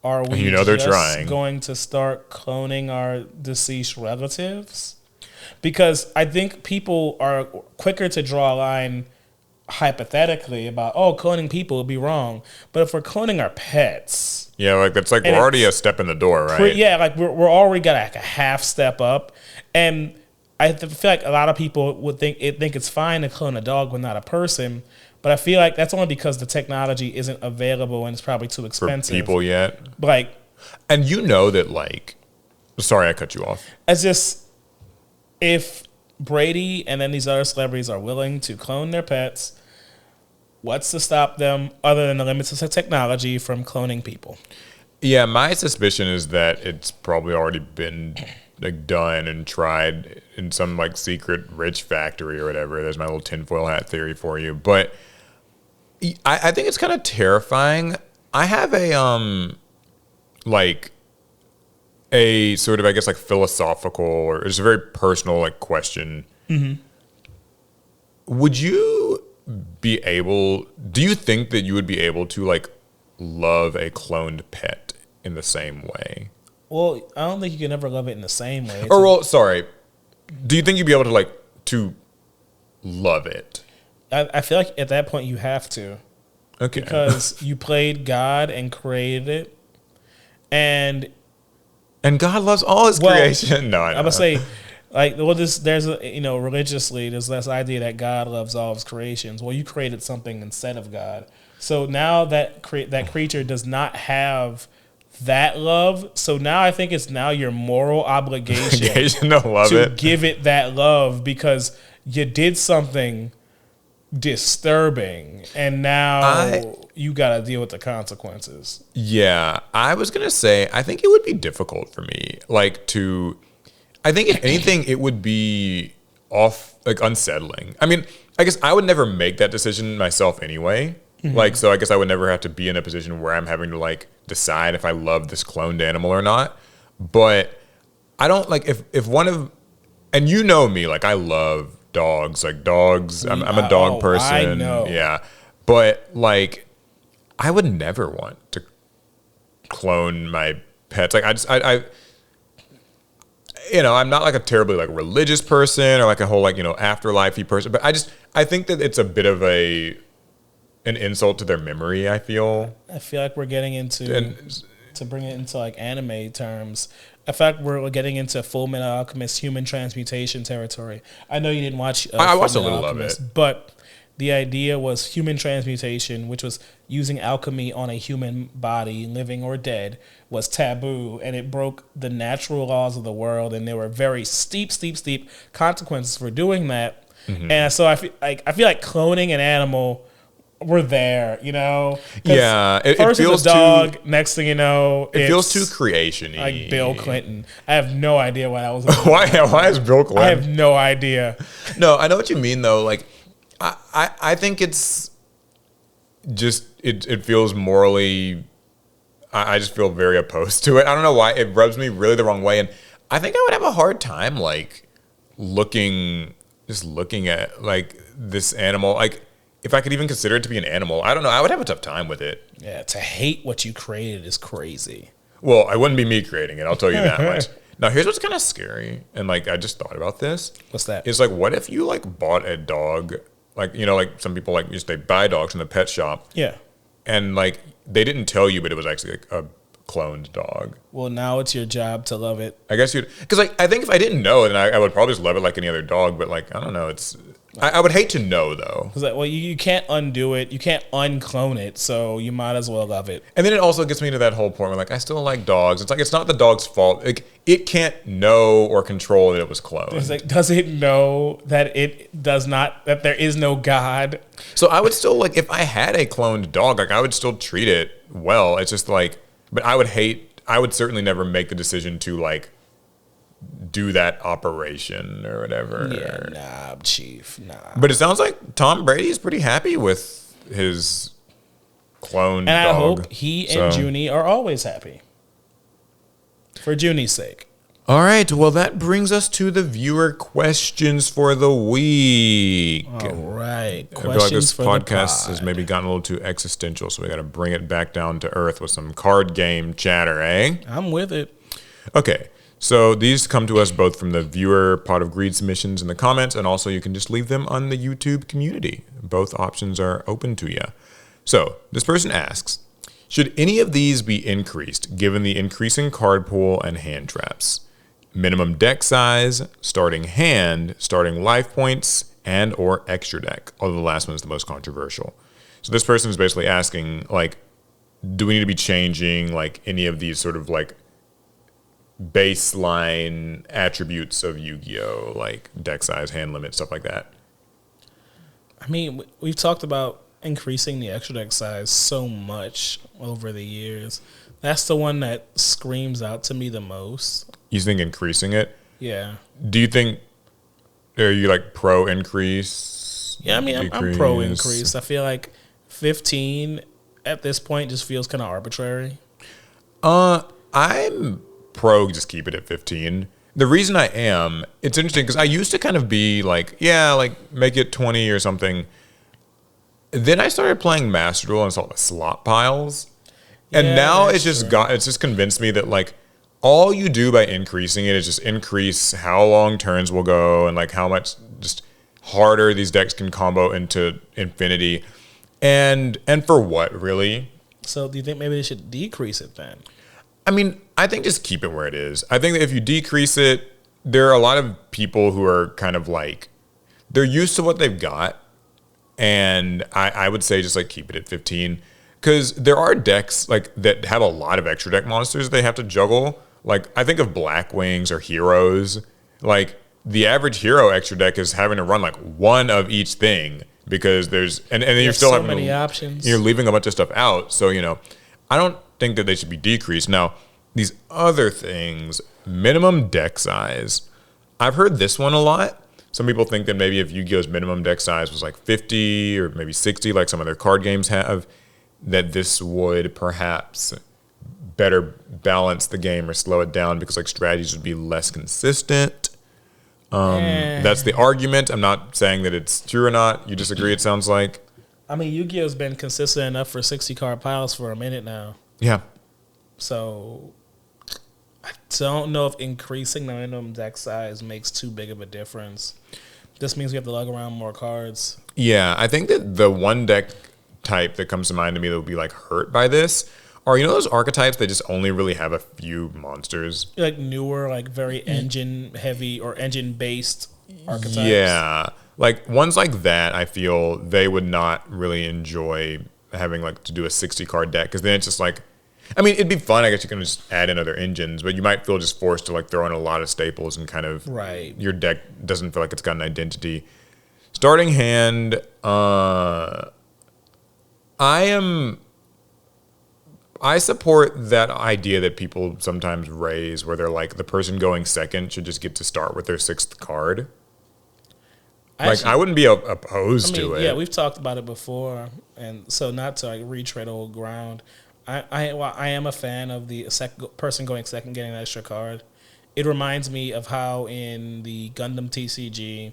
Are we You know they're just trying. going to start cloning our deceased relatives? Because I think people are quicker to draw a line hypothetically about, oh, cloning people would be wrong. But if we're cloning our pets, Yeah, like that's like And we're already a it's step in the door, right? yeah, like we're already got like a half step up. And I feel like a lot of people would think it's fine to clone a dog but not a person. But I feel like that's only because the technology isn't available and it's probably too For expensive. people yet. Like, And you know that like, sorry I cut you off. it's just, if Brady and then these other celebrities are willing to clone their pets, what's to stop them other than the limits of technology from cloning people? Yeah, my suspicion is that it's probably already been like done and tried in some like secret rich factory or whatever. There's my little tinfoil hat theory for you. But I think it's kind of terrifying. I have a like a sort of, I guess, like philosophical or it's a very personal like question. Mm-hmm. Would you be able, do you think that you would be able to like love a cloned pet in the same way? Well, I don't think you can ever love it in the same way. Or, well, sorry. Do you think you'd be able to like to love it? I feel like at that point you have to. Okay. Because you played God and created it. And God loves all his creation. No, I know. I'm gonna say, like, well, there's a, religiously there's this idea that God loves all of his creations. Well, you created something instead of God, so now that creature does not have that love. So now I think it's now your moral obligation to love to it, give it that love because you did something disturbing, and now you got to deal with the consequences. Yeah, I was gonna say I think it would be difficult for me, like to. I think if anything, it would be unsettling. I mean, I guess I would never make that decision myself anyway. Mm-hmm. Like, so I guess I would never have to be in a position where I'm having to like decide if I love this cloned animal or not. But I don't like if one of, and you know me, like I love dogs. Like dogs, I'm a dog person. I know. Yeah, but like I would never want to clone my pets. Like I I'm not like a terribly like religious person or like a whole like afterlifey person, but I think that it's a bit of an insult to their memory. I feel like we're getting into to bring it into like anime terms. In fact, we're getting into Full Metal Alchemist human transmutation territory. I know you didn't watch. I watched a little of it, but the idea was human transmutation, which was using alchemy on a human body, living or dead, was taboo, and it broke the natural laws of the world, and there were very steep consequences for doing that. Mm-hmm. And so I feel like cloning an animal, we're there, Yeah, it feels it's a dog. Next thing you know, it feels too creation-y. Like Bill Clinton. I have no idea why that was. Why is Bill Clinton? I have no idea. No, I know what you mean though. Like, I think it's just it feels morally. I just feel very opposed to it. I don't know why. It rubs me really the wrong way, and I think I would have a hard time like looking at like this animal. Like if I could even consider it to be an animal, I don't know. I would have a tough time with it. Yeah, to hate what you created is crazy. Well, it wouldn't be me creating it. I'll tell you that much. Now, here's what's kind of scary, and like I just thought about this. What's that? It's like, what if you like bought a dog? Like, like some people like they buy dogs from the pet shop. Yeah. And like they didn't tell you, but it was actually like a cloned dog. Well, now it's your job to love it. I guess because like I think if I didn't know, then I would probably just love it like any other dog. But like I don't know, I would hate to know though. Because well, you can't undo it, you can't unclone it, so you might as well love it. And then it also gets me to that whole point where like I still like dogs. It's like it's not the dog's fault. Like it can't know or control that it was cloned. It's like, does it know that it does not, that there is no God? So I would still like if I had a cloned dog, like I would still treat it well. It's just like, but I would certainly never make the decision to like do that operation or whatever. Yeah, nah, chief, nah. But it sounds like Tom Brady is pretty happy with his cloned dog. And I hope he and Junie are always happy. For Junie's sake. All right, well, that brings us to the viewer questions for the week. All right, I feel like this podcast has maybe gotten a little too existential, so we got to bring it back down to earth with some card game chatter, eh? I'm with it. Okay, so these come to us both from the viewer Pot of Greed submissions in the comments, and also you can just leave them on the YouTube community. Both options are open to you. So this person asks, should any of these be increased given the increasing card pool and hand traps? Minimum deck size, starting hand, starting life points, and or extra deck. Although the last one is the most controversial. So this person is basically asking, like, do we need to be changing like any of these sort of like baseline attributes of Yu-Gi-Oh, like deck size, hand limit, stuff like that? I mean, we've talked about increasing the extra deck size so much over the years. That's the one that screams out to me the most. You think increasing it? Yeah. Do you think, are you like pro increase? Yeah, I mean, I'm pro increase. I feel like 15 at this point just feels kind of arbitrary. I'm pro just keep it at 15. The reason I am, it's interesting because I used to kind of be like, yeah, like make it 20 or something. Then I started playing Master Duel and saw the slot piles. And now it's just convinced me that like all you do by increasing it is just increase how long turns will go and like how much just harder these decks can combo into infinity. And for what, really? So do you think maybe they should decrease it then? I mean, I think just keep it where it is. I think that if you decrease it, there are a lot of people who are kind of like, they're used to what they've got. And I would say just like keep it at 15. Because there are decks like that have a lot of extra deck monsters they have to juggle. Like I think of Black Wings or Heroes. Like the average hero extra deck is having to run like one of each thing because there's and then you're still so having many options. You're leaving a bunch of stuff out. So I don't think that they should be decreased. Now these other things, minimum deck size. I've heard this one a lot. Some people think that maybe if Yu-Gi-Oh's minimum deck size was like 50 or maybe 60, like some of their card games have, that this would perhaps better balance the game or slow it down because like strategies would be less consistent. That's the argument. I'm not saying that it's true or not. You disagree, it sounds like. I mean, Yu-Gi-Oh's been consistent enough for 60 card piles for a minute now. Yeah. So I don't know if increasing the minimum deck size makes too big of a difference. This means we have to lug around more cards. Yeah, I think that the one deck type that comes to mind to me that would be like hurt by this are those archetypes that just only really have a few monsters, like newer, like very engine heavy or engine based archetypes. Yeah, like ones like that I feel they would not really enjoy having like to do a 60 card deck because then it's just like, I mean, it'd be fun. I guess you can just add in other engines, but you might feel just forced to like throw in a lot of staples and kind of your deck doesn't feel like it's got an identity. Starting hand, I support that idea that people sometimes raise where they're like the person going second should just get to start with their sixth card. I wouldn't be opposed to it. Yeah, we've talked about it before, and so not to like retread old ground. I am a fan of the person going second getting an extra card. It reminds me of how in the Gundam TCG,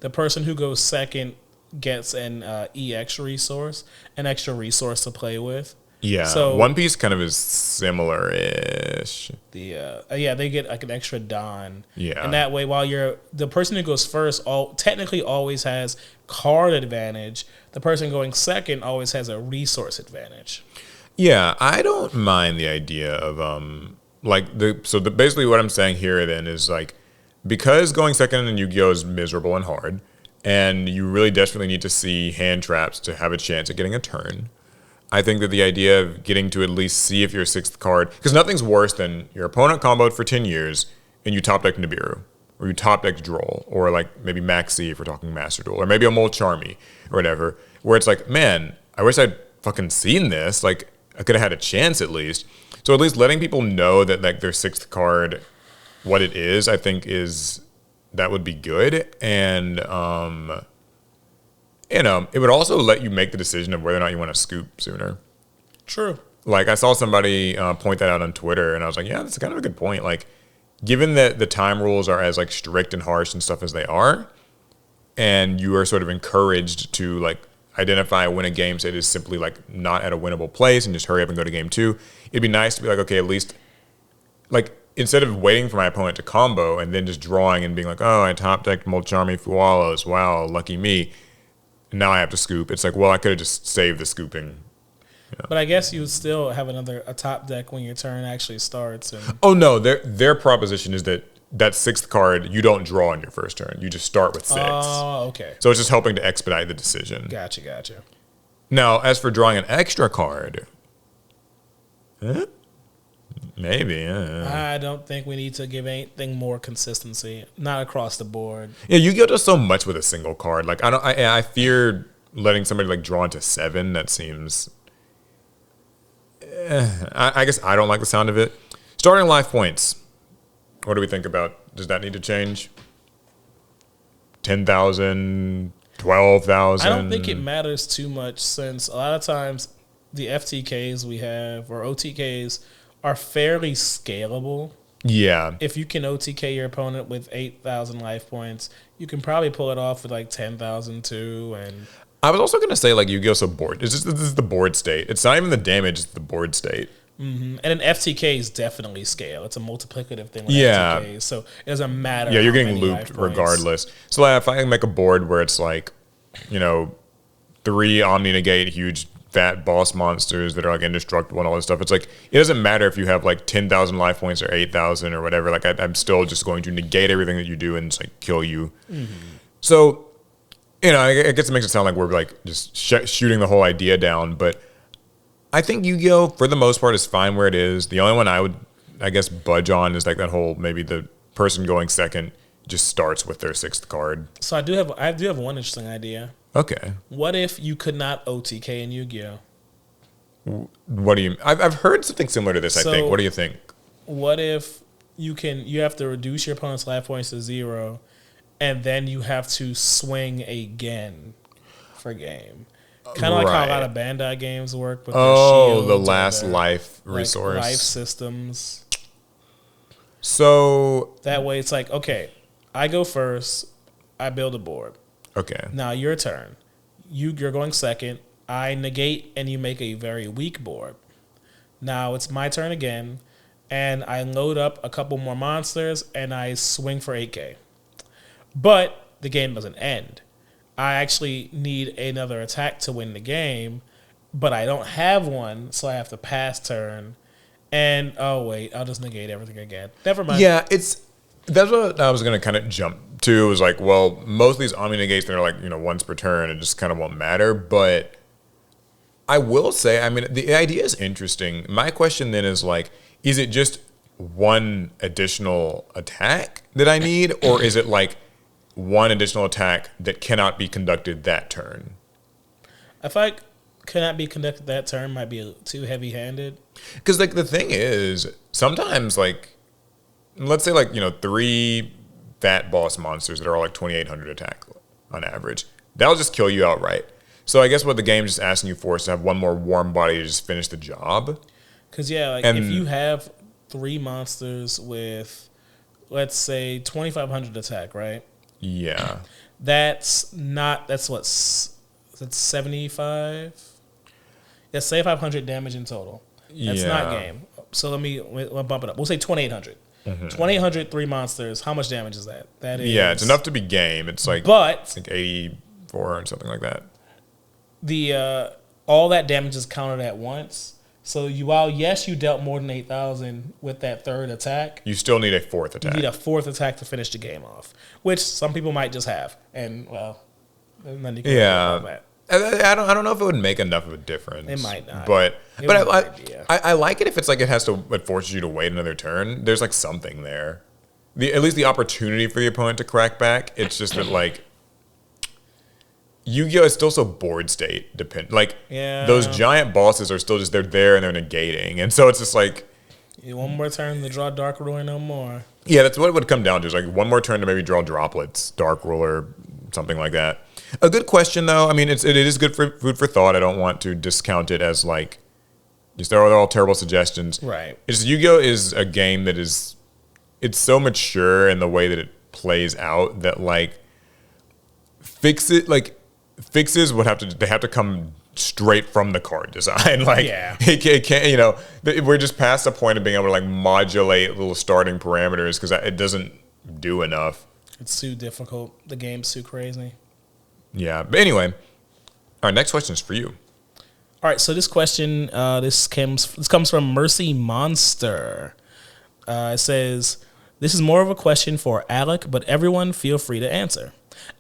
the person who goes second gets an EX resource, an extra resource to play with. Yeah, so One Piece kind of is similar-ish. They get like an extra Don. Yeah, and that way, while the person who goes first, technically always has card advantage. The person going second always has a resource advantage. Yeah, I don't mind the idea of basically what I'm saying here then is like because going second in Yu-Gi-Oh is miserable and hard, and you really desperately need to see hand traps to have a chance at getting a turn. I think that the idea of getting to at least see if your sixth card, because nothing's worse than your opponent comboed for 10 years and you top deck Nibiru, or you top deck Droll, or like maybe Maxi if we're talking Master Duel, or maybe a Mole Charmy or whatever, where it's like, man, I wish I'd fucking seen this. Like I could have had a chance at least. So at least letting people know that like their sixth card, what it is, I think that would be good. And it would also let you make the decision of whether or not you want to scoop sooner. True. Like I saw somebody point that out on Twitter, and I was like, yeah, that's kind of a good point. Like, given that the time rules are as like strict and harsh and stuff as they are, and you are sort of encouraged to like identify when a game state is simply like not at a winnable place and just hurry up and go to game 2, it'd be nice to be like, okay, at least like instead of waiting for my opponent to combo and then just drawing and being like, oh, I top decked Molcharmy Fualos, wow, lucky me. Now I have to scoop. It's like, well, I could have just saved the scooping. Yeah. But I guess you would still have a top deck when your turn actually starts. Oh no, their proposition is that sixth card you don't draw on your first turn. You just start with 6. Oh, okay. So it's just helping to expedite the decision. Gotcha. Now, as for drawing an extra card, maybe. I don't think we need to give anything more consistency. Not across the board. Yeah, Yu-Gi-Oh does so much with a single card. Like I fear letting somebody like draw into 7, that seems. I guess I don't like the sound of it. Starting life points. What do we think about? Does that need to change? 10,000, 12,000. I don't think it matters too much, since a lot of times the FTKs we have, or OTKs, are fairly scalable. Yeah. If you can OTK your opponent with 8,000 life points, you can probably pull it off with like 10,000 too. And I was also going to say, like, Yu-Gi-Oh's a board. It's just, this is the board state. It's not even the damage, it's the board state. and then FTKs definitely scale. It's a multiplicative thing with Yeah. FTKs, so it doesn't matter. Yeah, you're how getting many looped life points. regardless. So like, if I can make a board where it's like, 3 Omni Negate huge fat boss monsters that are like indestructible and all this stuff, it's like, it doesn't matter if you have like 10,000 life points or 8,000 or whatever. Like I'm still just going to negate everything that you do and just like kill you. So, I guess it makes it sound like we're like just shooting the whole idea down, but I think Yu-Gi-Oh! For the most part is fine where it is. The only one I would, I guess, budge on is like that whole, maybe the person going second just starts with their 6th card. So I do have one interesting idea. Okay. What if you could not OTK in Yu-Gi-Oh? What do you? I've heard something similar to this. I think. What do you think? What if you have to reduce your opponent's life points to 0, and then you have to swing again for game? Kind of like how a lot of Bandai games work with their shields, the last life resource, life systems. So that way, it's like, okay, I go first. I build a board. Okay. Now your turn. You're going second. I negate, and you make a very weak board. Now it's my turn again, and I load up a couple more monsters, and I swing for 8K. But the game doesn't end. I actually need another attack to win the game, but I don't have one, so I have to pass turn. And, oh, wait, I'll just negate everything again. Never mind. Yeah, that's what I was going to kind of jump to. It was like, well, most of these Omni Negates, they're like, once per turn. It just kind of won't matter. But I will say, I mean, the idea is interesting. My question then is like, is it just one additional attack that I need? Or is it like one additional attack that cannot be conducted that turn? I feel like cannot be conducted that turn might be too heavy-handed. Because like the thing is, sometimes like, let's say like 3 fat boss monsters that are all like 2,800 attack on average, that'll just kill you outright. So I guess what the game's just asking you for is to have one more warm body to just finish the job. Because if you have 3 monsters with, let's say, 2,500 attack, right? Yeah. That's 75? That's 7,500 damage in total. That's not game. So we'll bump it up. We'll say 2,800. 2,800, 3 monsters. How much damage is that? That is. Yeah, it's enough to be game. It's like, but 84 or something like that. All that damage is counted at once. So while you dealt more than 8,000 with that 3rd attack, you still need a 4th attack. You need a 4th attack to finish the game off, which some people might just have, and there's nothing you can do about that. I don't know if it would make enough of a difference. It might not. But I like it if it's like it forces you to wait another turn. There's like something there. At least the opportunity for the opponent to crack back. It's just that like Yu-Gi-Oh is still so board state dependent. Like those giant bosses are still just they're there and they're negating, and so it's just like one more turn to draw Dark Ruler, no more. Yeah, that's what it would come down to. Is like one more turn to maybe draw droplets, Dark Ruler, something like that. A good question though. I mean, it is good for food for thought. I don't want to discount it as like just they're all terrible suggestions. Right. It's Yu-Gi-Oh is a game that it's so mature in the way that it plays out that like fixes would have to come straight from the card design. Like it can't, we're just past the point of being able to like modulate little starting parameters because it doesn't do enough. It's too difficult. The game's too crazy. Yeah, but anyway, our next question is for you. All right, so this question, this comes from Mercy Monster. It says, this is more of a question for Alec, but everyone feel free to answer.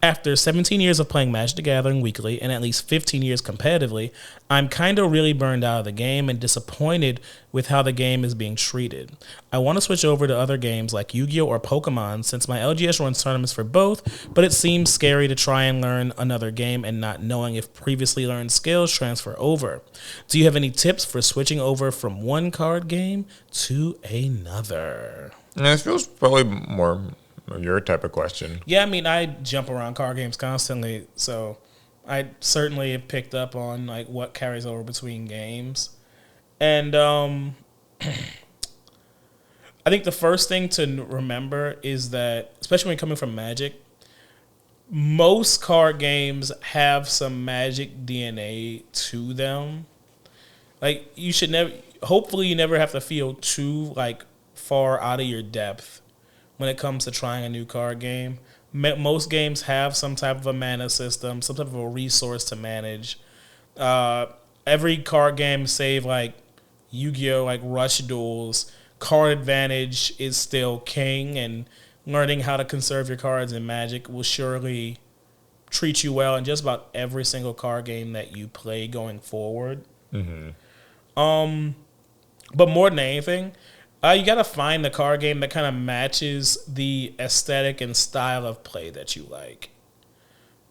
After 17 years of playing Magic the Gathering weekly and at least 15 years competitively, I'm kind of really burned out of the game and disappointed with how the game is being treated. I want to switch over to other games like Yu-Gi-Oh! Or Pokemon since my LGS runs tournaments for both, but it seems scary to try and learn another game and not knowing if previously learned skills transfer over. Do you have any tips for switching over from one card game to another? This feels probably more your type of question. Yeah, I mean, I jump around card games constantly, so I certainly have picked up on like what carries over between games. And I think the first thing to remember is that, especially when coming from Magic, most card games have some Magic DNA to them. Like, you should never, hopefully you never have to feel too like far out of your depth when it comes to trying a new card game. Most games have some type of a mana system, some type of a resource to manage. Every card game, save like Yu-Gi-Oh!, like Rush Duels, card advantage is still king, and learning how to conserve your cards in Magic will surely treat you well in just about every single card game that you play going forward. Mm-hmm. But more than anything, you got to find the card game that kind of matches the aesthetic and style of play that you like.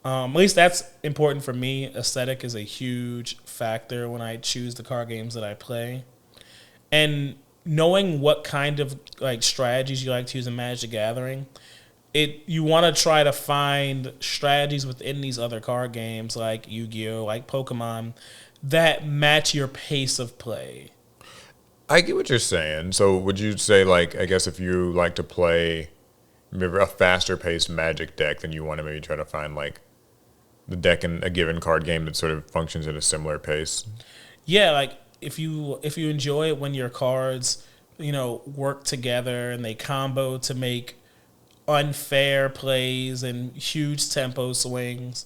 At least that's important for me. Aesthetic is a huge factor when I choose the card games that I play. And knowing what kind of like strategies you like to use in Magic the Gathering, you want to try to find strategies within these other card games like Yu-Gi-Oh!, like Pokemon, that match your pace of play. I get what you're saying. So would you say, like, I guess if you like to play maybe a faster paced Magic deck, then you want to maybe try to find like the deck in a given card game that sort of functions at a similar pace? Yeah, like if you enjoy it when your cards, work together and they combo to make unfair plays and huge tempo swings,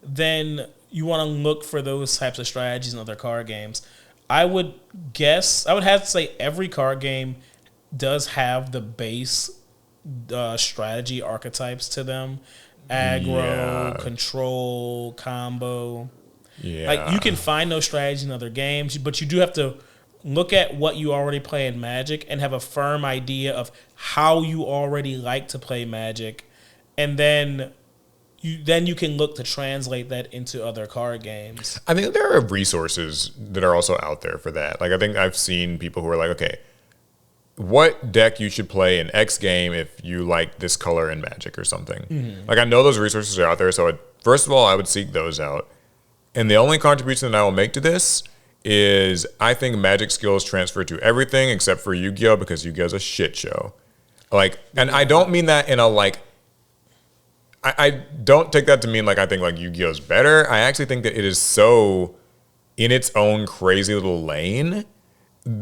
then you want to look for those types of strategies in other card games. I would have to say every card game does have the base strategy archetypes to them. Aggro, control, combo. Yeah. Like, you can find those strategies in other games, but you do have to look at what you already play in Magic and have a firm idea of how you already like to play Magic. And then you can look to translate that into other card games. I think there are resources that are also out there for that. Like, I think I've seen people who are like, okay, what deck you should play in X game if you like this color in Magic or something. Mm-hmm. Like, I know those resources are out there, so first of all, I would seek those out. And the only contribution that I will make to this is I think Magic skills transfer to everything except for Yu-Gi-Oh! Because Yu-Gi-Oh! Is a shit show. Like, and I don't mean that in a like, I don't take that to mean like I think like Yu-Gi-Oh! Is better. I actually think that it is so in its own crazy little lane,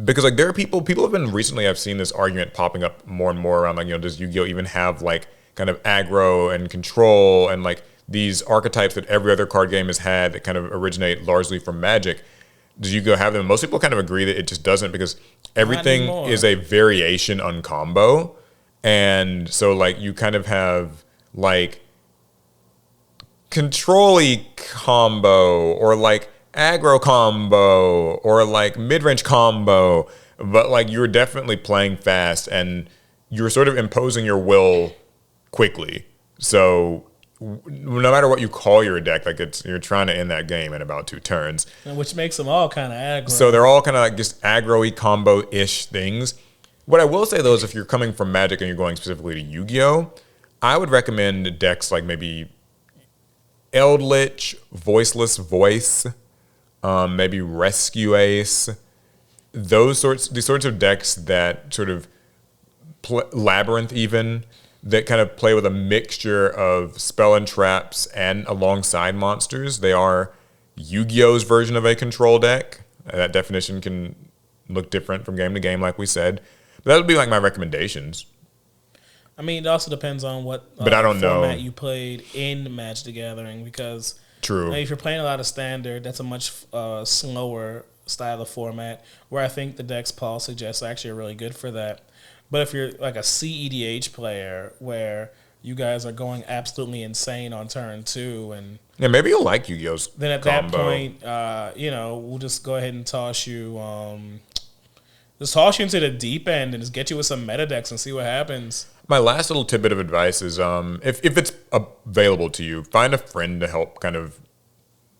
because like there are people have been recently, I've seen this argument popping up more and more around like, does Yu-Gi-Oh! Even have like kind of aggro and control and like these archetypes that every other card game has had that kind of originate largely from Magic? Does Yu-Gi-Oh! Have them? Most people kind of agree that it just doesn't, because everything is a variation on combo. And so like you kind of have like control-y combo or like aggro combo or like mid-range combo, but like you're definitely playing fast and you're sort of imposing your will quickly. So no matter what you call your deck, like you're trying to end that game in about 2 turns, which makes them all kind of aggro. So they're all kind of like just aggro-y combo-ish things. What I will say though is if you're coming from Magic and you're going specifically to Yu-Gi-Oh!, I would recommend decks like maybe Eldritch, Voiceless Voice, maybe Rescue Ace, these sorts of decks that sort of Labyrinth even, that kind of play with a mixture of spell and traps and alongside monsters. They are Yu-Gi-Oh!'s version of a control deck. That definition can look different from game to game, like we said. But that would be like my recommendations. I mean, it also depends on what but I don't format know. you played in Magic the Gathering, because True. If you're playing a lot of Standard, that's a much slower style of format, where I think the decks Paul suggests actually are really good for that. But if you're like a CEDH player where you guys are going absolutely insane on turn 2, and Yeah, maybe you'll like Yu-Gi-Oh's then at combo. that point, we'll just go ahead and toss you, into the deep end and just get you with some meta decks and see what happens. My last little tidbit of advice is if it's available to you, find a friend to help kind of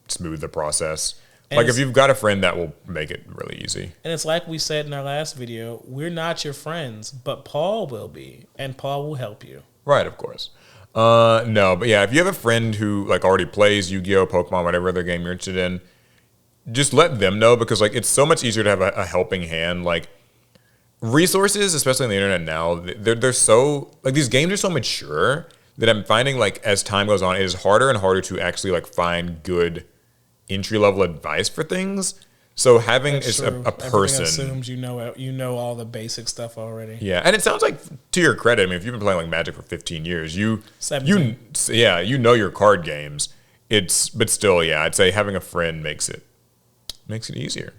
smooth the process. And Like if you've got a friend, that will make it really easy. And it's like we said in our last video, we're not your friends, but Paul will be, and Paul will help you. Right, of course. No, but yeah, if you have a friend who like already plays Yu-Gi-Oh, Pokemon, whatever other game you're interested in, just let them know, because like it's so much easier to have a helping hand. Like resources, especially on the internet now, they're so like these games are so mature that I'm finding like as time goes on, it is harder and harder to actually like find good entry level advice for things. So having a person assumes you know all the basic stuff already. Yeah, and it sounds like, to your credit, I mean, if you've been playing like Magic for 15 years, you know your card games. But still, yeah, I'd say having a friend makes it easier.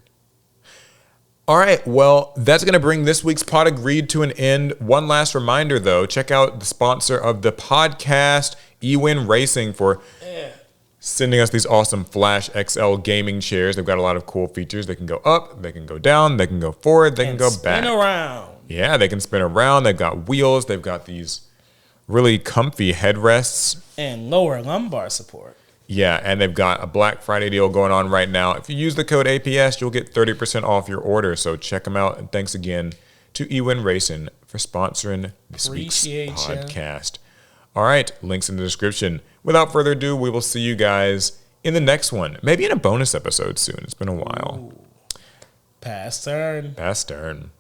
All right, well, that's going to bring this week's Pod Agreed to an end. One last reminder, though, check out the sponsor of the podcast, eWin Racing, for sending us these awesome Flash XL gaming chairs. They've got a lot of cool features. They can go up, they can go down, they can go forward, they can go back. Spin around. Yeah, they can spin around. They've got wheels. They've got these really comfy headrests. And lower lumbar support. Yeah, and they've got a Black Friday deal going on right now. If you use the code APS, you'll get 30% off your order. So check them out. And thanks again to eWin Racing for sponsoring this week's podcast. All right, links in the description. Without further ado, we will see you guys in the next one. Maybe in a bonus episode soon. It's been a while. Ooh. Pass turn. Pass turn.